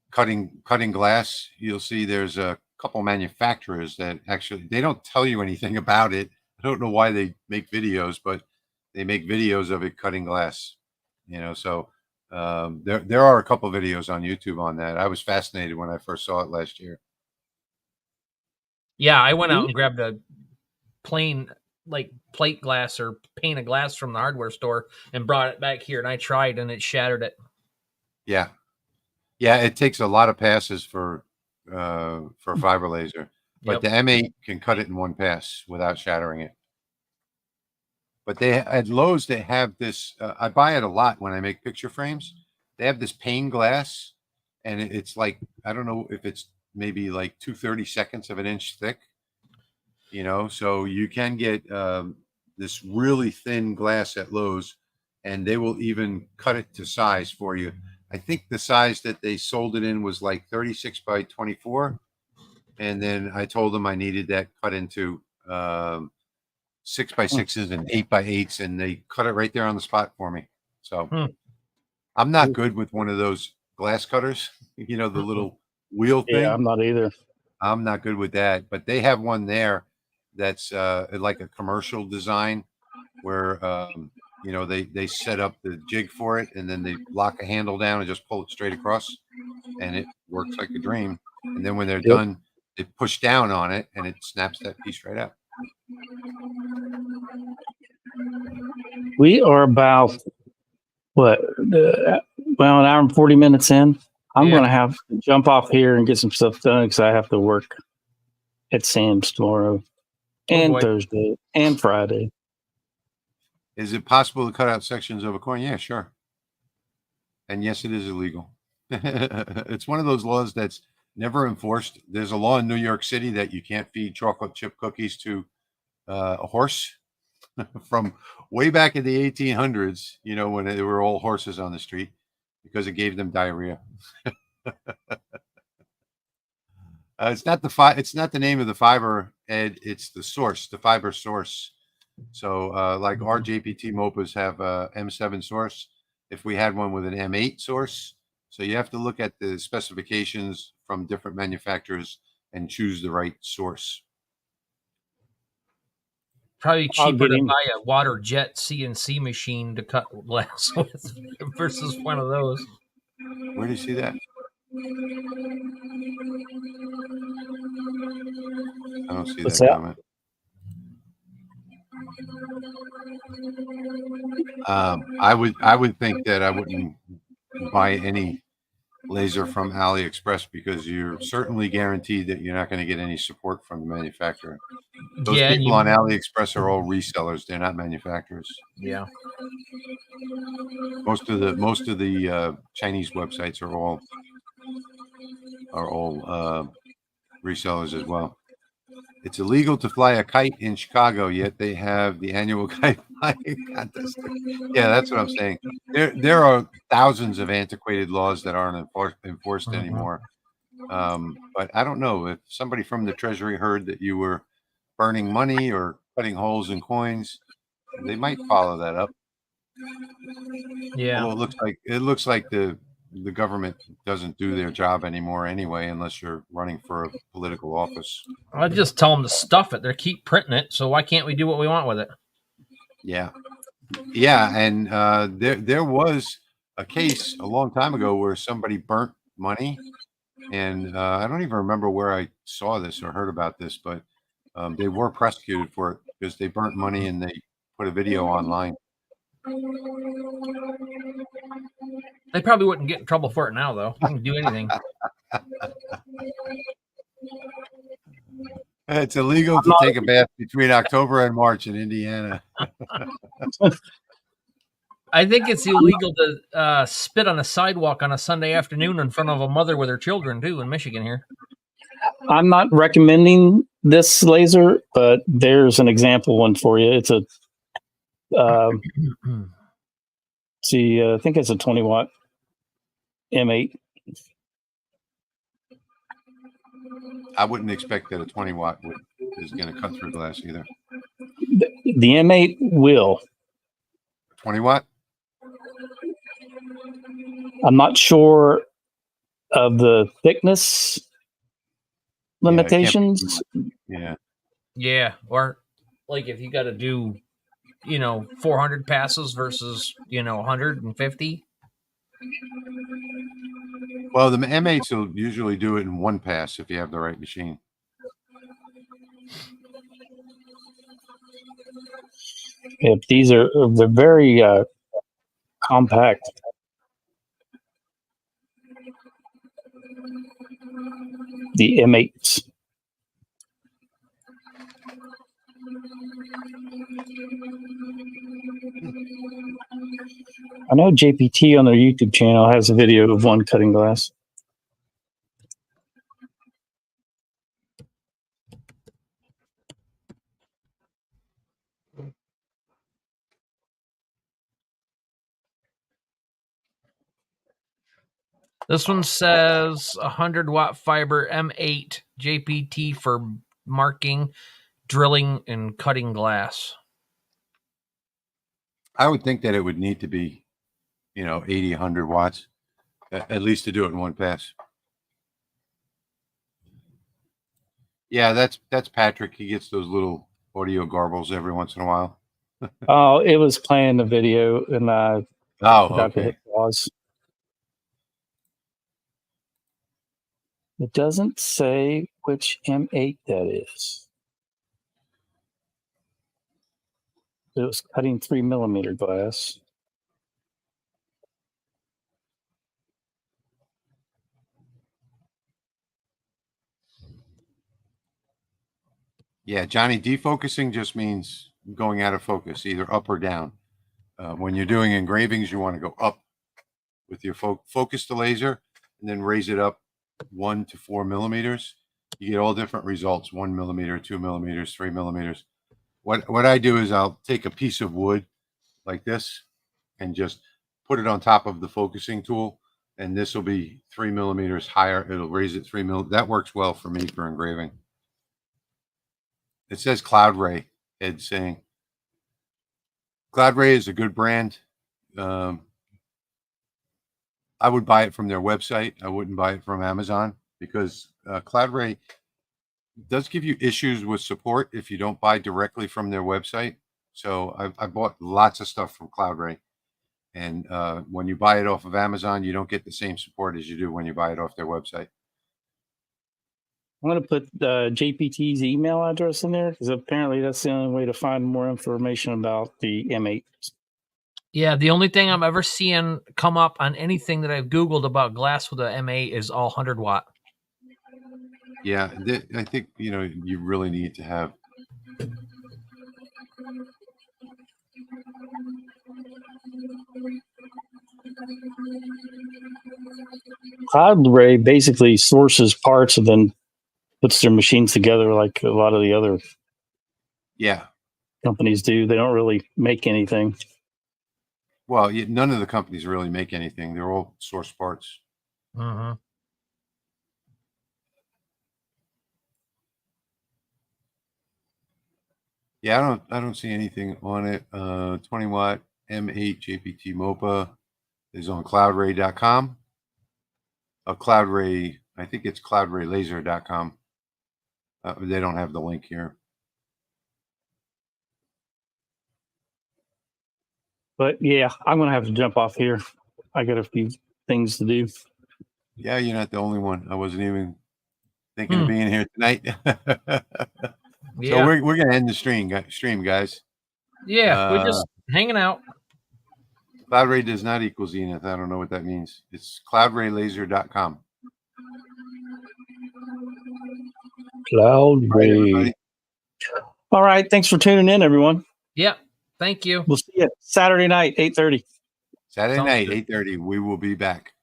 cutting glass, you'll see there's a couple manufacturers that actually they don't tell you anything about it. I don't know why they make videos, but they make videos of it cutting glass. So there are a couple videos on YouTube on that. I was fascinated when I first saw it last year. Yeah, I went out and grabbed a plain plate glass or pane of glass from the hardware store and brought it back here, and I tried and it shattered it. Yeah, it takes a lot of passes for a fiber laser, but the M8 can cut it in one pass without shattering it. But at Lowe's, they have this, I buy it a lot when I make picture frames. They have this pane glass, and it's like, I don't know if it's maybe like 2/32 of an inch thick, so you can get this really thin glass at Lowe's, and they will even cut it to size for you. I think the size that they sold it in was like 36 by 24. And then I told them I needed that cut into 6 by 6s and 8 by 8s, and they cut it right there on the spot for me. So I'm not good with one of those glass cutters, you know, the little wheel thing. Yeah, I'm not either. I'm not good with that, but they have one there that's like a commercial design where you know, they set up the jig for it, and then they lock a handle down and just pull it straight across, and it works like a dream. And then when they're done, they push down on it, and it snaps that piece right out. We are about what? Well, an hour and 40 minutes in. I'm going to have to jump off here and get some stuff done because I have to work at Sam's tomorrow and Thursday and Friday. Is it possible to cut out sections of a coin? Yeah, sure. And yes, it is illegal. It's one of those laws that's never enforced. There's a law in New York City that you can't feed chocolate chip cookies to a horse from way back in the 1800s, you know, when there were all horses on the street, because it gave them diarrhea. It's not the name of the fiber, Ed. It's the source, the fiber source. So like our JPT MOPAs have a M7 source. If we had one with an M8 source, so you have to look at the specifications from different manufacturers and choose the right source. Probably cheaper to buy a water jet CNC machine to cut glass with versus one of those. Where do you see that? I don't see that comment. I would think that I wouldn't buy any laser from AliExpress because you're certainly guaranteed that you're not going to get any support from the manufacturer. Those people on AliExpress are all resellers; they're not manufacturers. Yeah. Most of the Chinese websites are all resellers as well. It's illegal to fly a kite in Chicago, yet they have the annual kite flying contest. Yeah, that's what I'm saying. There are thousands of antiquated laws that aren't enforced anymore. But I don't know if somebody from the Treasury heard that you were burning money or cutting holes in coins, they might follow that up. Yeah. Although it looks like the government doesn't do their job anymore anyway, unless you're running for a political office. I just tell them to stuff it. They keep printing it, so why can't we do what we want with it? Yeah, and there was a case a long time ago where somebody burnt money, and I don't even remember where I saw this or heard about this, but they were prosecuted for it because they burnt money and they put a video online. They probably wouldn't get in trouble for it now, though. They can do anything. It's illegal to take a bath between October and March in Indiana. I think it's illegal to spit on a sidewalk on a Sunday afternoon in front of a mother with her children, too, in Michigan here. I'm not recommending this laser, but there's an example one for you. It's a, I think it's a 20 watt M8. I wouldn't expect that a 20 watt is going to cut through glass either. The M8 will. 20 watt? I'm not sure of the thickness limitations. Yeah. Or like if you got to do, 400 passes versus, 150. Well, the M8s will usually do it in one pass if you have the right machine. If these are they're very compact. The M8s. I know JPT on their YouTube channel has a video of one cutting glass. This one says 100-watt fiber M8 JPT for marking, drilling, and cutting glass. I would think that it would need to be, 80, 100 watts, at least to do it in one pass. Yeah, that's Patrick. He gets those little audio garbles every once in a while. Oh, it was playing the video, and I Oh, forgot to okay. hit pause. It doesn't say which M8 that is. It was cutting 3mm glass. Yeah, Johnny, defocusing just means going out of focus, either up or down. When you're doing engravings, you want to go up with your focus the laser and then raise it up 1 to 4 millimeters. You get all different results: 1 millimeter, 2 millimeters, 3 millimeters. What I do is I'll take a piece of wood like this and just put it on top of the focusing tool, and this will be 3 millimeters higher. It'll raise it 3 mil. That works well for me for engraving. It says Cloud Ray. Ed saying Cloud Ray is a good brand. I would buy it from their website. I wouldn't buy it from Amazon, because Cloud Ray does give you issues with support if you don't buy directly from their website. So I bought lots of stuff from Cloud Ray, and when you buy it off of Amazon, you don't get the same support as you do when you buy it off their website. I'm going to put JPT's email address in there, because apparently that's the only way to find more information about the M8. Yeah, the only thing I'm ever seeing come up on anything that I've Googled about glass with a M8 is all 100-watt. Yeah, I think, you really need to have. Cloud Ray basically sources parts and then puts their machines together like a lot of the other companies do. They don't really make anything. Well, none of the companies really make anything. They're all source parts. Mm-hmm. Yeah, I don't see anything on it. 20-watt M8 JPT MOPA is on cloudray.com. Cloudray, I think it's cloudraylaser.com. They don't have the link here. But yeah, I'm going to have to jump off here. I got a few things to do. Yeah, you're not the only one. I wasn't even thinking of being here tonight. So we're going to end the stream, guys. Yeah, we're just hanging out. Cloudray does not equal Zenith. I don't know what that means. It's cloudraylaser.com. Cloudray. All right. Thanks for tuning in, everyone. Yeah. Thank you. We'll see you Saturday night, 8:30. Saturday night, 8:30. We will be back.